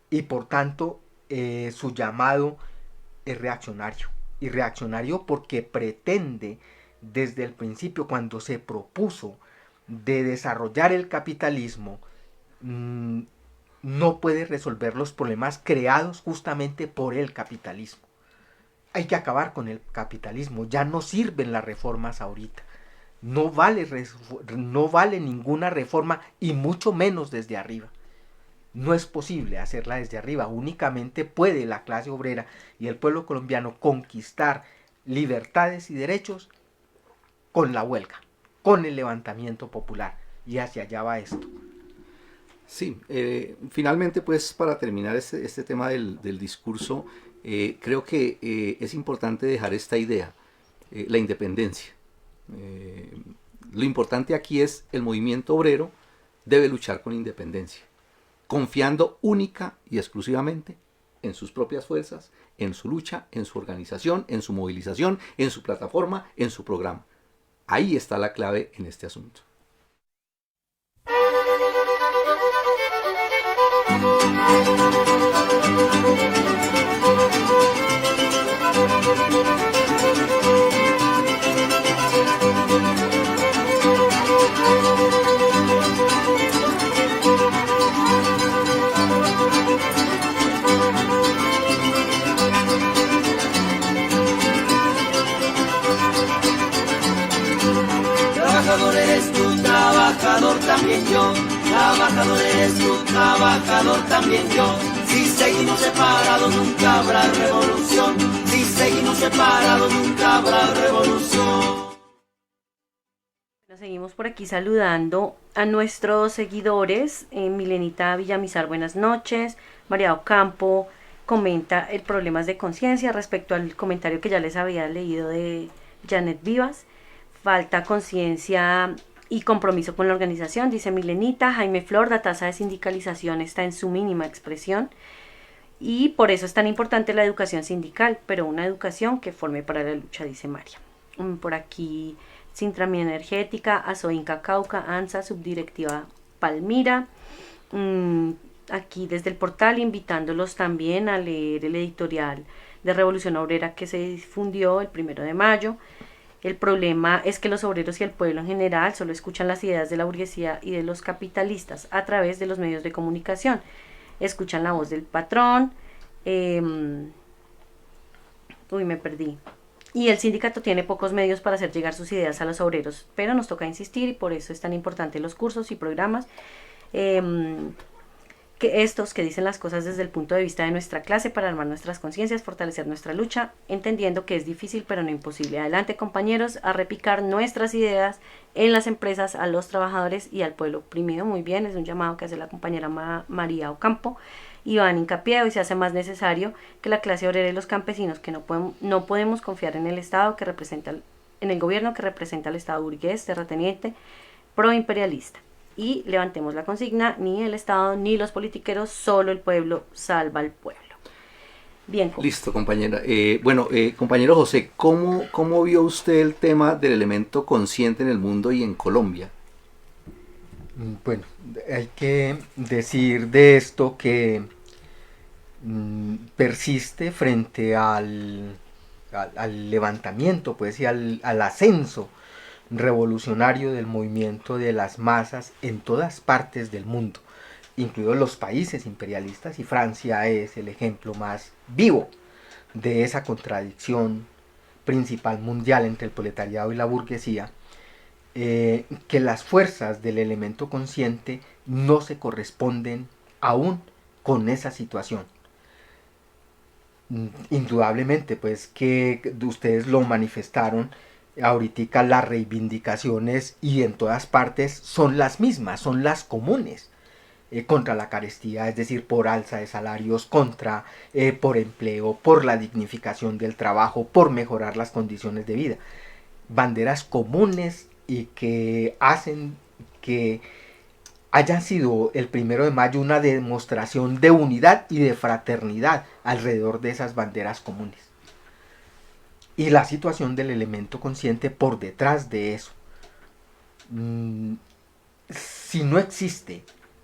y por tanto su llamado es reaccionario, y reaccionario porque pretende desde el principio, cuando se propuso de desarrollar el capitalismo, no puede resolver los problemas creados justamente por el capitalismo. Hay que acabar con el capitalismo, ya no sirven las reformas ahorita, no vale ninguna reforma y mucho menos desde arriba. No es posible hacerla desde arriba, únicamente puede la clase obrera y el pueblo colombiano conquistar libertades y derechos con la huelga, con el levantamiento popular, y hacia allá va esto. Sí, finalmente pues para terminar este tema del discurso, creo que es importante dejar esta idea, la independencia. Lo importante aquí es el movimiento obrero debe luchar con independencia, confiando única y exclusivamente en sus propias fuerzas, en su lucha, en su organización, en su movilización, en su plataforma, en su programa. Ahí está la clave en este asunto. Trabajador eres tú, trabajador también yo. Trabajador eres tú, trabajador también yo. Si seguimos separados nunca habrá revolución. Si seguimos separados nunca habrá revolución. Seguimos por aquí saludando a nuestros seguidores. Milenita Villamizar, buenas noches. María Ocampo comenta el problemas de conciencia respecto al comentario que ya les había leído de Janet Vivas. Falta conciencia y compromiso con la organización, dice Milenita. Jaime Flor, la tasa de sindicalización está en su mínima expresión y por eso es tan importante la educación sindical, pero una educación que forme para la lucha, dice María. Por aquí Sintrami Energética, Azoinca Cauca, ANSA, Subdirectiva Palmira. Aquí desde el portal invitándolos también a leer el editorial de Revolución Obrera que se difundió el 1 de mayo. El problema es que los obreros y el pueblo en general solo escuchan las ideas de la burguesía y de los capitalistas a través de los medios de comunicación. Escuchan la voz del patrón. Me perdí. Y el sindicato tiene pocos medios para hacer llegar sus ideas a los obreros, pero nos toca insistir y por eso es tan importante los cursos y programas que estos que dicen las cosas desde el punto de vista de nuestra clase para armar nuestras conciencias, fortalecer nuestra lucha, entendiendo que es difícil pero no imposible. Adelante, compañeros, a repicar nuestras ideas en las empresas, a los trabajadores y al pueblo oprimido. Muy bien, es un llamado que hace la compañera María Ocampo. Y van hincapié, hoy se hace más necesario que la clase obrera y los campesinos, que no podemos confiar en el Estado que representa, en el gobierno que representa al Estado burgués, terrateniente, proimperialista. Y levantemos la consigna: ni el Estado ni los politiqueros, solo el pueblo salva al pueblo. Bien. Listo, compañera. Compañero José, ¿cómo vio usted el tema del elemento consciente en el mundo y en Colombia? Bueno, hay que decir de esto que persiste frente al levantamiento, pues, y al ascenso revolucionario del movimiento de las masas en todas partes del mundo, incluidos los países imperialistas, y Francia es el ejemplo más vivo de esa contradicción principal mundial entre el proletariado y la burguesía, que las fuerzas del elemento consciente no se corresponden aún con esa situación. Indudablemente, pues, que ustedes lo manifestaron ahorita, las reivindicaciones y en todas partes son las mismas, son las comunes, contra la carestía, es decir, por alza de salarios, por empleo, por la dignificación del trabajo, por mejorar las condiciones de vida. Banderas comunes y que hacen que haya sido el 1 de mayo una demostración de unidad y de fraternidad alrededor de esas banderas comunes. Y la situación del elemento consciente por detrás de eso. Si no existe,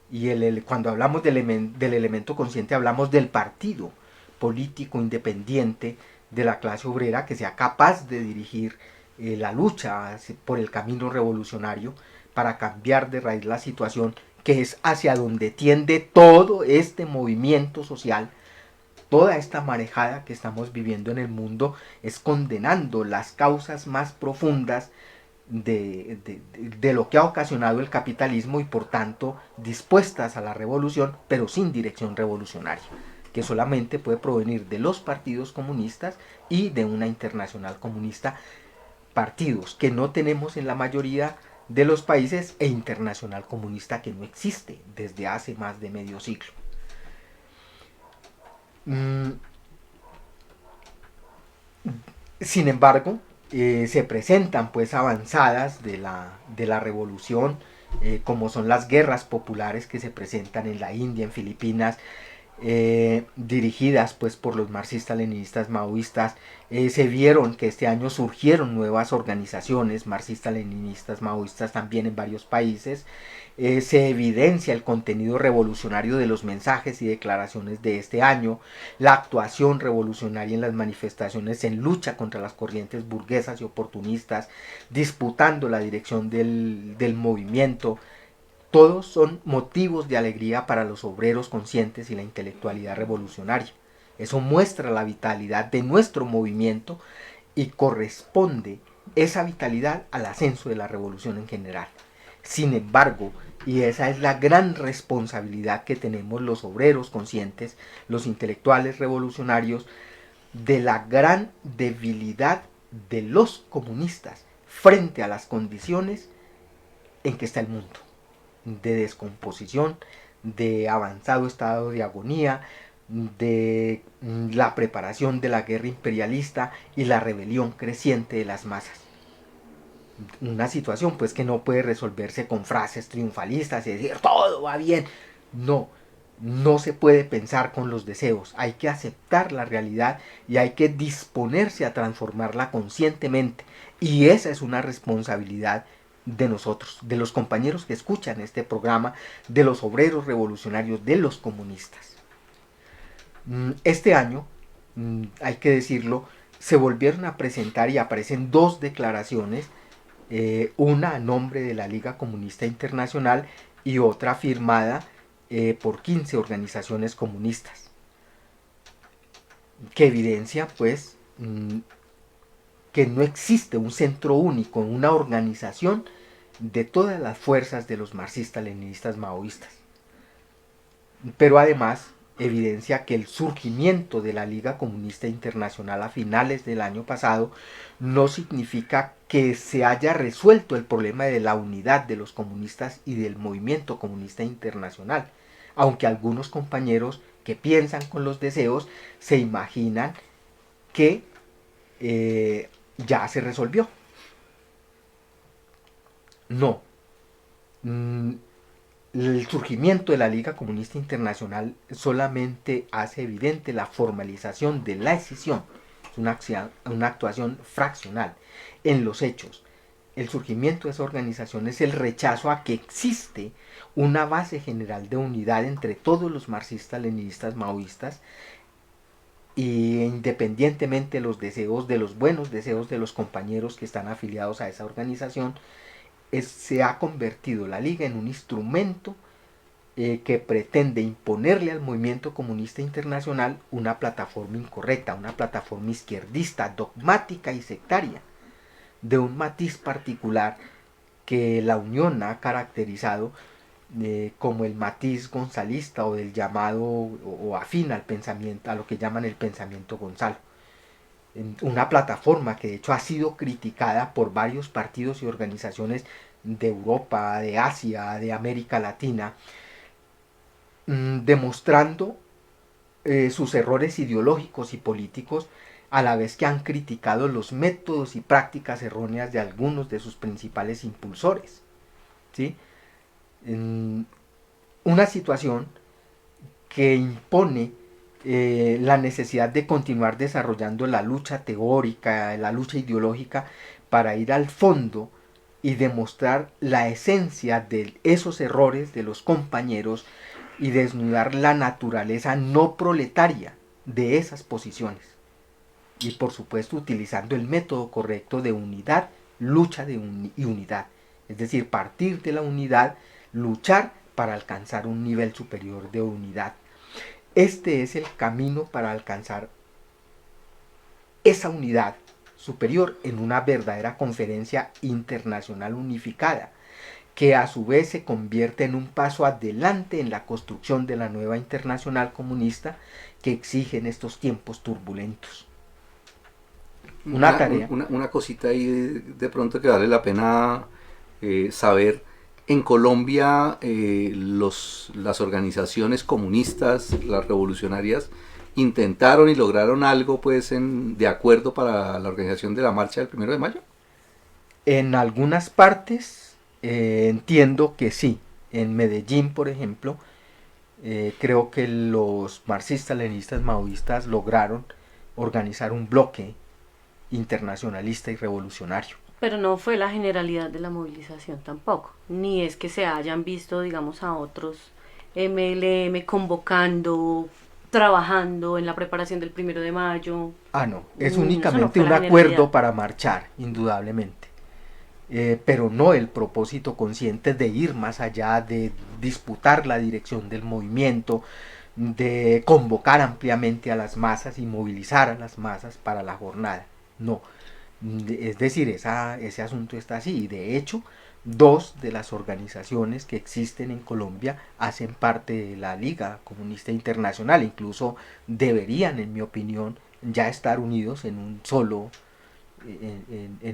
y cuando hablamos del elemento consciente hablamos del partido político independiente de la clase obrera que sea capaz de dirigir la lucha por el camino revolucionario para cambiar de raíz la situación, que es hacia donde tiende todo este movimiento social. Toda esta marejada que estamos viviendo en el mundo es condenando las causas más profundas de lo que ha ocasionado el capitalismo y por tanto dispuestas a la revolución, pero sin dirección revolucionaria, que solamente puede provenir de los partidos comunistas y de una internacional comunista, partidos que no tenemos en la mayoría de los países e internacional comunista que no existe desde hace más de medio siglo. Sin embargo, se presentan pues avanzadas de la revolución, como son las guerras populares que se presentan en la India, en Filipinas, dirigidas pues por los marxistas-leninistas maoístas. Se vieron que este año surgieron nuevas organizaciones marxistas-leninistas maoístas también en varios países. Se evidencia el contenido revolucionario de los mensajes y declaraciones de este año, la actuación revolucionaria en las manifestaciones en lucha contra las corrientes burguesas y oportunistas, disputando la dirección del movimiento. Todos son motivos de alegría para los obreros conscientes y la intelectualidad revolucionaria. Eso muestra la vitalidad de nuestro movimiento y corresponde esa vitalidad al ascenso de la revolución en general. Sin embargo, y esa es la gran responsabilidad que tenemos los obreros conscientes, los intelectuales revolucionarios, de la gran debilidad de los comunistas frente a las condiciones en que está el mundo, de descomposición, de avanzado estado de agonía, de la preparación de la guerra imperialista y la rebelión creciente de las masas. Una situación pues que no puede resolverse con frases triunfalistas y decir todo va bien. No se puede pensar con los deseos, hay que aceptar la realidad y hay que disponerse a transformarla conscientemente, y esa es una responsabilidad de nosotros, de los compañeros que escuchan este programa, de los obreros revolucionarios, de los comunistas. Este año, hay que decirlo, se volvieron a presentar y aparecen dos declaraciones, una a nombre de la Liga Comunista Internacional y otra firmada por 15 organizaciones comunistas, que evidencia pues que no existe un centro único, una organización de todas las fuerzas de los marxistas-leninistas maoístas. pero además evidencia que el surgimiento de la Liga Comunista Internacional a finales del año pasado no significa que se haya resuelto el problema de la unidad de los comunistas y del movimiento comunista internacional, aunque algunos compañeros que piensan con los deseos se imaginan que ya se resolvió. No. El surgimiento de la Liga Comunista Internacional solamente hace evidente la formalización de la escisión, una actuación fraccional en los hechos. El surgimiento de esa organización es el rechazo a que existe una base general de unidad entre todos los marxistas, leninistas, maoístas, y independientemente de los deseos, de los buenos deseos de los compañeros que están afiliados a esa organización, se ha convertido la Liga en un instrumento que pretende imponerle al movimiento comunista internacional una plataforma incorrecta, una plataforma izquierdista, dogmática y sectaria, de un matiz particular que la Unión ha caracterizado como el matiz gonzalista o del llamado o afín al pensamiento, a lo que llaman el pensamiento Gonzalo. Una plataforma que de hecho ha sido criticada por varios partidos y organizaciones de Europa, de Asia, de América Latina, demostrando sus errores ideológicos y políticos, a la vez que han criticado los métodos y prácticas erróneas de algunos de sus principales impulsores, ¿sí? Una situación que impone la necesidad de continuar desarrollando la lucha teórica, la lucha ideológica, para ir al fondo y demostrar la esencia de esos errores de los compañeros y desnudar la naturaleza no proletaria de esas posiciones. Y por supuesto utilizando el método correcto de unidad, lucha y unidad. Es decir, partir de la unidad, luchar para alcanzar un nivel superior de unidad. Este es el camino para alcanzar esa unidad superior en una verdadera conferencia internacional unificada, que a su vez se convierte en un paso adelante en la construcción de la nueva internacional comunista que exige en estos tiempos turbulentos. Una cosita ahí de pronto que vale la pena saber. En Colombia las organizaciones comunistas, las revolucionarias, intentaron y lograron algo pues de acuerdo para la organización de la marcha del 1 de mayo. En algunas partes entiendo que sí. En Medellín, por ejemplo, creo que los marxistas, leninistas, maoístas lograron organizar un bloque internacionalista y revolucionario. Pero no fue la generalidad de la movilización tampoco, ni es que se hayan visto, digamos, a otros MLM convocando, trabajando en la preparación del 1 de mayo. No, es únicamente un acuerdo para marchar, indudablemente, pero no el propósito consciente de ir más allá, de disputar la dirección del movimiento, de convocar ampliamente a las masas y movilizar a las masas para la jornada, no. Es decir, ese asunto está así, y de hecho 2 de las organizaciones que existen en Colombia hacen parte de la Liga Comunista Internacional, incluso deberían, en mi opinión, ya estar unidos en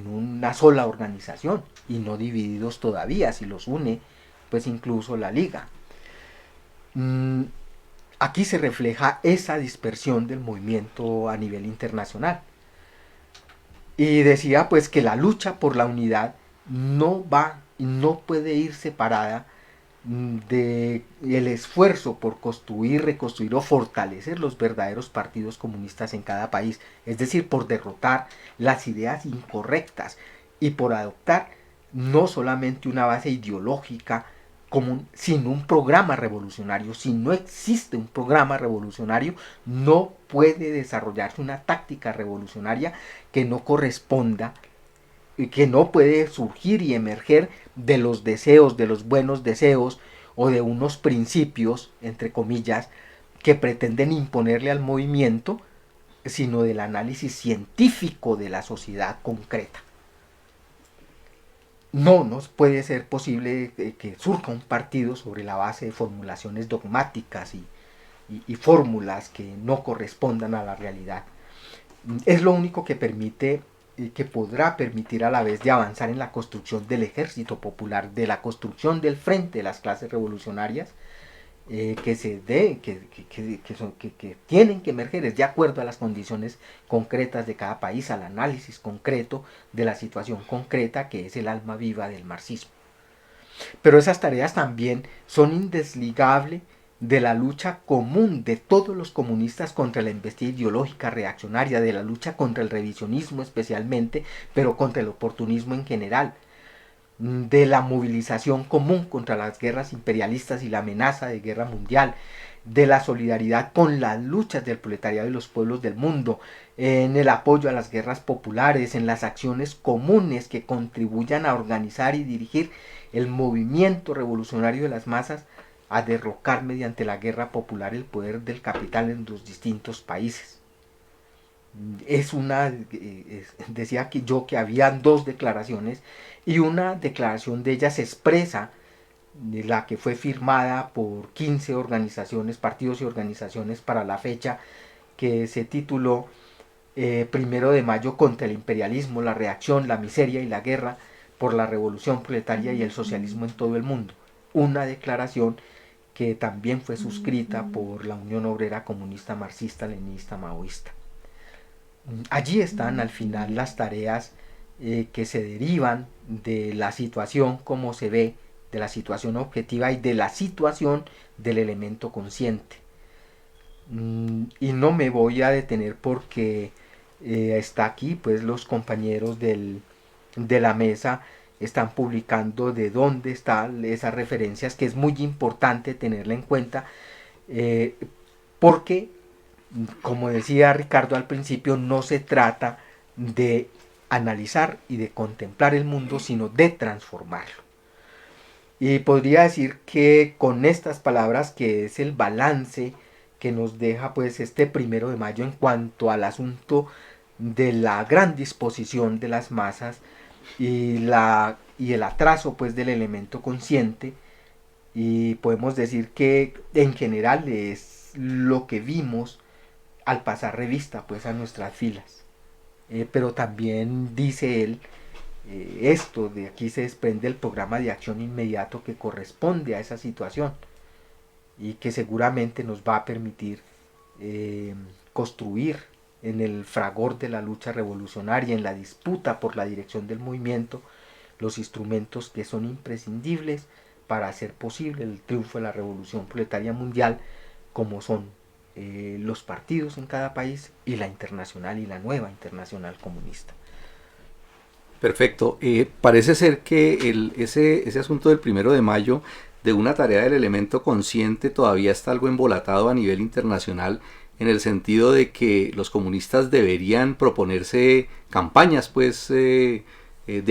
una sola organización y no divididos todavía. Si los une pues incluso la Liga. Aquí se refleja esa dispersión del movimiento a nivel internacional. Y decía pues que la lucha por la unidad no puede ir separada del esfuerzo por construir, reconstruir o fortalecer los verdaderos partidos comunistas en cada país, es decir, por derrotar las ideas incorrectas y por adoptar no solamente una base ideológica común, sino un programa revolucionario. Si no existe un programa revolucionario, no puede desarrollarse una táctica revolucionaria que no corresponda, que no puede surgir y emerger de los deseos, de los buenos deseos o de unos principios, entre comillas, que pretenden imponerle al movimiento, sino del análisis científico de la sociedad concreta. no nos puede ser posible que surja un partido sobre la base de formulaciones dogmáticas y fórmulas que no correspondan a la realidad. Es lo único que permite, que podrá permitir a la vez de avanzar en la construcción del ejército popular, de la construcción del frente de las clases revolucionarias, que tienen que emerger de acuerdo a las condiciones concretas de cada país, al análisis concreto de la situación concreta que es el alma viva del marxismo. Pero esas tareas también son indesligables de la lucha común de todos los comunistas contra la embestida ideológica reaccionaria, de la lucha contra el revisionismo especialmente, pero contra el oportunismo en general, de la movilización común contra las guerras imperialistas y la amenaza de guerra mundial, de la solidaridad con las luchas del proletariado y los pueblos del mundo, en el apoyo a las guerras populares, en las acciones comunes que contribuyan a organizar y dirigir el movimiento revolucionario de las masas a derrocar mediante la guerra popular el poder del capital en los distintos países. Decía que habían dos declaraciones, y una declaración de ellas expresa, de la que fue firmada por 15 organizaciones, partidos y organizaciones para la fecha, que se tituló 1 de mayo contra el imperialismo, la reacción, la miseria y la guerra por la revolución proletaria y el socialismo en todo el mundo. Una declaración que también fue suscrita por la Unión Obrera Comunista Marxista Leninista Maoísta. Allí están al final las tareas que se derivan de la situación como se ve, de la situación objetiva y de la situación del elemento consciente. Y no me voy a detener porque está aquí, pues los compañeros de la mesa están publicando de dónde están esas referencias, que es muy importante tenerla en cuenta, porque, como decía Ricardo al principio, no se trata de analizar y de contemplar el mundo, sino de transformarlo. Y podría decir que con estas palabras, que es el balance que nos deja pues este 1 de mayo en cuanto al asunto de la gran disposición de las masas y el atraso pues del elemento consciente, y podemos decir que en general es lo que vimos al pasar revista pues a nuestras filas. Pero también dice él, esto de aquí se desprende el programa de acción inmediato que corresponde a esa situación y que seguramente nos va a permitir construir en el fragor de la lucha revolucionaria, en la disputa por la dirección del movimiento, los instrumentos que son imprescindibles para hacer posible el triunfo de la revolución proletaria mundial, como son los partidos en cada país y la internacional y la nueva internacional comunista. Perfecto. Parece ser que ese asunto del 1 de mayo, de una tarea del elemento consciente, todavía está algo embolatado a nivel internacional, en el sentido de que los comunistas deberían proponerse campañas pues de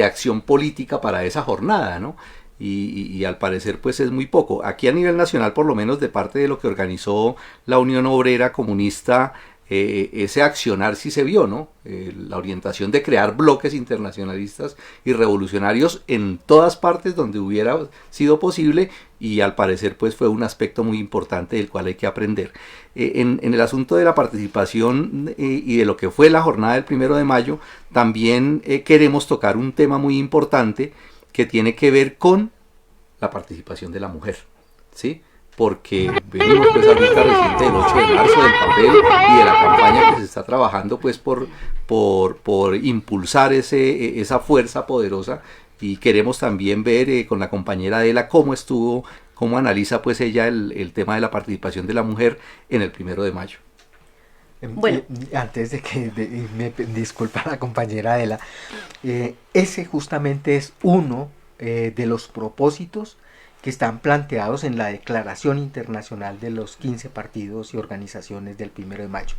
acción política para esa jornada, ¿no? Y al parecer pues es muy poco. Aquí a nivel nacional, por lo menos de parte de lo que organizó la Unión Obrera Comunista, ese accionar sí se vio, ¿no? La orientación de crear bloques internacionalistas y revolucionarios en todas partes donde hubiera sido posible, y al parecer pues fue un aspecto muy importante del cual hay que aprender. En el asunto de la participación y de lo que fue la jornada del 1 de mayo, también queremos tocar un tema muy importante que tiene que ver con la participación de la mujer, ¿sí? Porque venimos pues ahorita reciente del 8 de marzo, del papel y de la campaña que se está trabajando pues por impulsar esa fuerza poderosa, y queremos también ver con la compañera Adela cómo analiza pues ella el tema de la participación de la mujer en el 1 de mayo. Bueno, antes de que me disculpa la compañera Adela, ese justamente es uno de los propósitos que están planteados en la Declaración Internacional de los 15 partidos y organizaciones del 1 de mayo.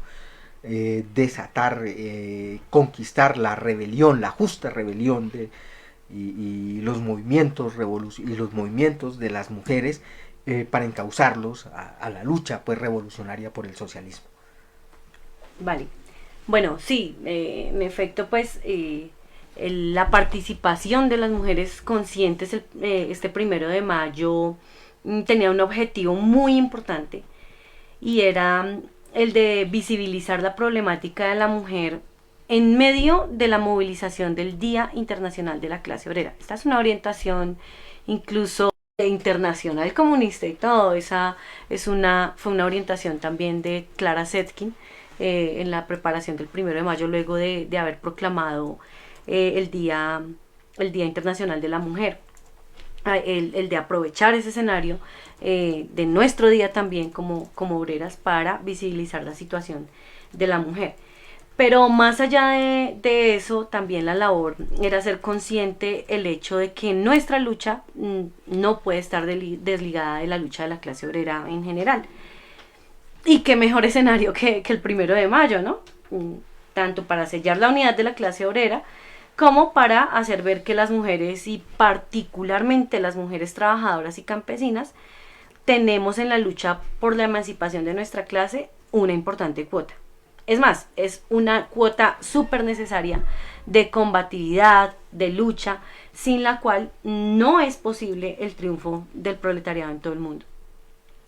Desatar, conquistar la rebelión, la justa rebelión y los movimientos de las mujeres para encauzarlos a la lucha pues revolucionaria por el socialismo. Vale. Bueno, sí, en efecto, pues la participación de las mujeres conscientes este 1 de mayo tenía un objetivo muy importante, y era el de visibilizar la problemática de la mujer en medio de la movilización del Día Internacional de la Clase Obrera. Esta es una orientación incluso internacional comunista y todo. Fue una orientación también de Clara Zetkin en la preparación del 1 de mayo, luego de haber proclamado el Día Internacional de la Mujer. El de aprovechar ese escenario de nuestro día también como obreras para visibilizar la situación de la mujer. Pero más allá de eso, también la labor era ser consciente el hecho de que nuestra lucha no puede estar desligada de la lucha de la clase obrera en general. Y qué mejor escenario que el 1 de mayo, ¿no? Tanto para sellar la unidad de la clase obrera, como para hacer ver que las mujeres, y particularmente las mujeres trabajadoras y campesinas, tenemos en la lucha por la emancipación de nuestra clase una importante cuota. Es más, es una cuota súper necesaria de combatividad, de lucha, sin la cual no es posible el triunfo del proletariado en todo el mundo.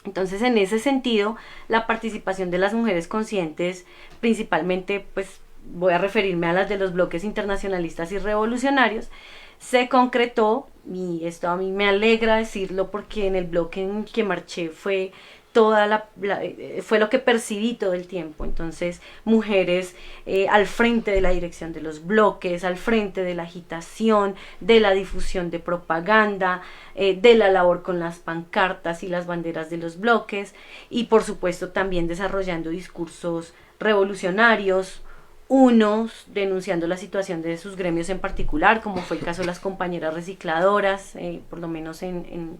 Entonces, en ese sentido, la participación de las mujeres conscientes, principalmente, pues voy a referirme a las de los bloques internacionalistas y revolucionarios, se concretó, y esto a mí me alegra decirlo porque en el bloque en que marché fue fue lo que percibí todo el tiempo. Entonces, mujeres al frente de la dirección de los bloques, al frente de la agitación, de la difusión de propaganda, de la labor con las pancartas y las banderas de los bloques, y por supuesto también desarrollando discursos revolucionarios, unos denunciando la situación de sus gremios en particular, como fue el caso de las compañeras recicladoras, por lo menos en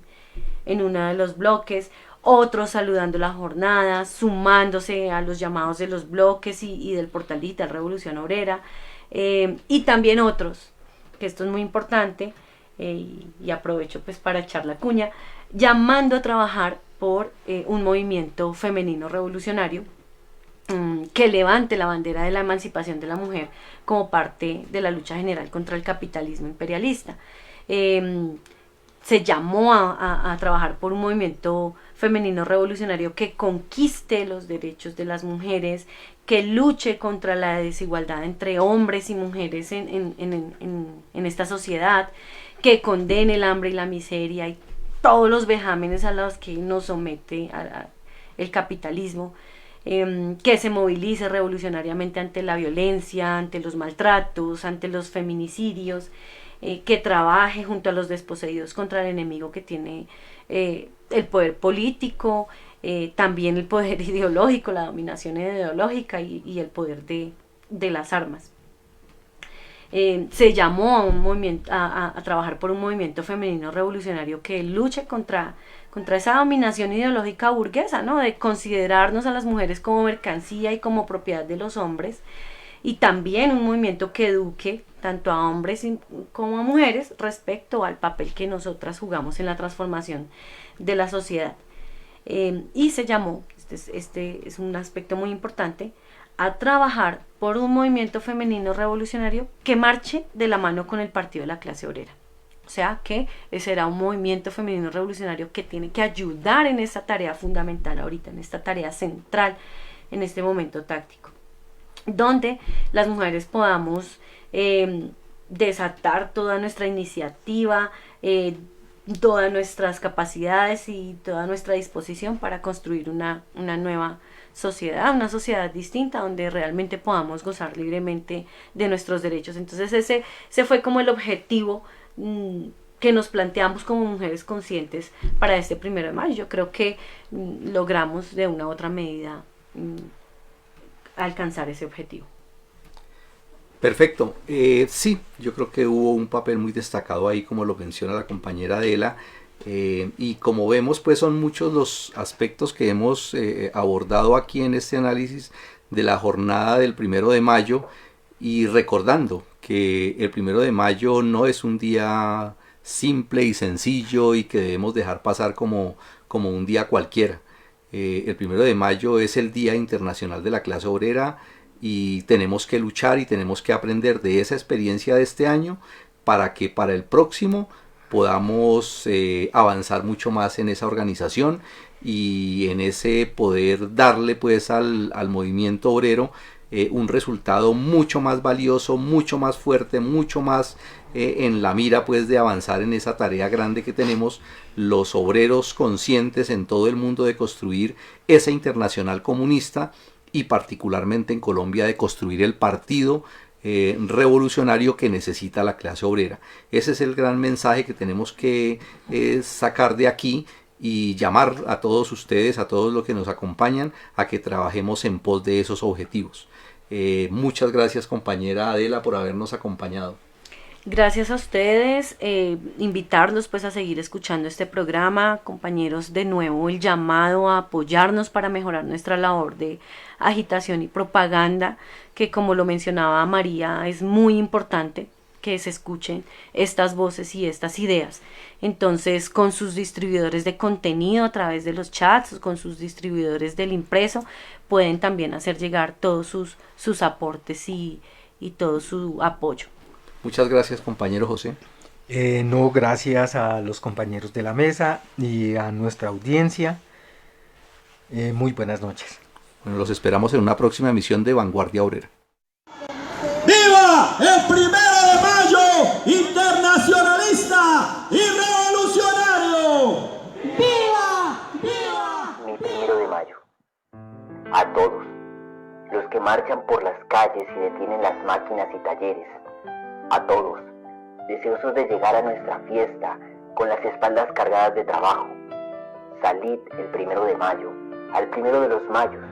uno de los bloques, otros saludando la jornada, sumándose a los llamados de los bloques y del portal digital Revolución Obrera, y también otros, que esto es muy importante, y aprovecho pues para echar la cuña, llamando a trabajar por un movimiento femenino revolucionario que levante la bandera de la emancipación de la mujer como parte de la lucha general contra el capitalismo imperialista. Se llamó a trabajar por un movimiento femenino revolucionario que conquiste los derechos de las mujeres, que luche contra la desigualdad entre hombres y mujeres en esta sociedad, que condene el hambre y la miseria y todos los vejámenes a los que nos somete el capitalismo, que se movilice revolucionariamente ante la violencia, ante los maltratos, ante los feminicidios, que trabaje junto a los desposeídos contra el enemigo que tiene el poder político, también el poder ideológico, la dominación ideológica y el poder de las armas. Se llamó a trabajar por un movimiento femenino revolucionario que luche contra esa dominación ideológica burguesa, ¿no? De considerarnos a las mujeres como mercancía y como propiedad de los hombres, y también un movimiento que eduque tanto a hombres como a mujeres respecto al papel que nosotras jugamos en la transformación de la sociedad. Y se llamó, este es un aspecto muy importante, a trabajar por un movimiento femenino revolucionario que marche de la mano con el Partido de la Clase Obrera. O sea que será un movimiento femenino revolucionario que tiene que ayudar en esta tarea fundamental ahorita, en esta tarea central, en este momento táctico, donde las mujeres podamos desatar toda nuestra iniciativa, todas nuestras capacidades y toda nuestra disposición para construir una nueva sociedad, una sociedad distinta donde realmente podamos gozar libremente de nuestros derechos. Entonces ese fue como el objetivo que nos planteamos como mujeres conscientes para este 1 de mayo. Yo creo que logramos de una u otra medida alcanzar ese objetivo. Perfecto. Sí, yo creo que hubo un papel muy destacado ahí, como lo menciona la compañera Adela, y como vemos, pues son muchos los aspectos que hemos abordado aquí en este análisis de la jornada del 1 de mayo, y recordando que el 1 de mayo no es un día simple y sencillo y que debemos dejar pasar como un día cualquiera. El 1 de mayo es el Día Internacional de la Clase Obrera, y tenemos que luchar y tenemos que aprender de esa experiencia de este año para que para el próximo podamos avanzar mucho más en esa organización y en ese poder darle pues al movimiento obrero un resultado mucho más valioso, mucho más fuerte, mucho más en la mira pues de avanzar en esa tarea grande que tenemos los obreros conscientes en todo el mundo de construir esa internacional comunista y particularmente en Colombia de construir el partido revolucionario que necesita la clase obrera. Ese es el gran mensaje que tenemos que sacar de aquí y llamar a todos ustedes, a todos los que nos acompañan, a que trabajemos en pos de esos objetivos. Muchas gracias, compañera Adela, por habernos acompañado. Gracias a ustedes, invitarlos pues a seguir escuchando este programa, compañeros, de nuevo el llamado a apoyarnos para mejorar nuestra labor de agitación y propaganda, que como lo mencionaba María, es muy importante que se escuchen estas voces y estas ideas. Entonces, con sus distribuidores de contenido a través de los chats, con sus distribuidores del impreso, pueden también hacer llegar todos sus aportes y todo su apoyo. Muchas gracias, compañero José. No, gracias a los compañeros de la mesa y a nuestra audiencia. Muy buenas noches. Bueno, los esperamos en una próxima emisión de Vanguardia Obrera. ¡Viva el 1 de mayo internacionalista y revolucionario! ¡Viva! ¡Viva! Mi 1 de mayo. A todos los que marchan por las calles y detienen las máquinas y talleres, a todos, deseosos de llegar a nuestra fiesta con las espaldas cargadas de trabajo, salid el 1 de mayo, al 1 de los mayos.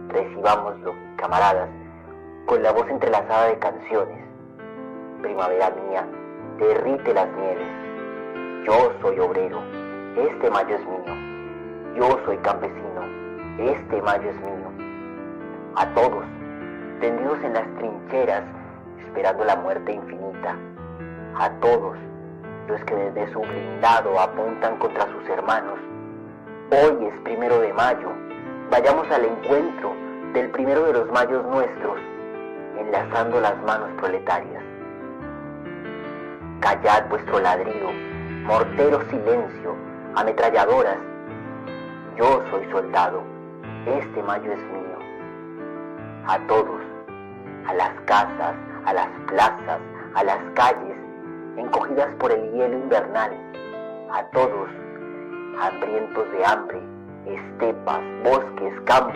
Recibámoslo, camaradas, con la voz entrelazada de canciones. Primavera mía, derrite las nieves. Yo soy obrero, este mayo es mío. Yo soy campesino, este mayo es mío. A todos, tendidos en las trincheras, esperando la muerte infinita. A todos los que desde su blindado apuntan contra sus hermanos. Hoy es 1 de mayo. Vayamos al encuentro del 1 de los mayos nuestros, enlazando las manos proletarias. Callad vuestro ladrido, mortero silencio, ametralladoras. Yo soy soldado, este mayo es mío. A todos, a las casas, a las plazas, a las calles, encogidas por el hielo invernal, a todos, hambrientos de hambre, estepas, bosques, campos,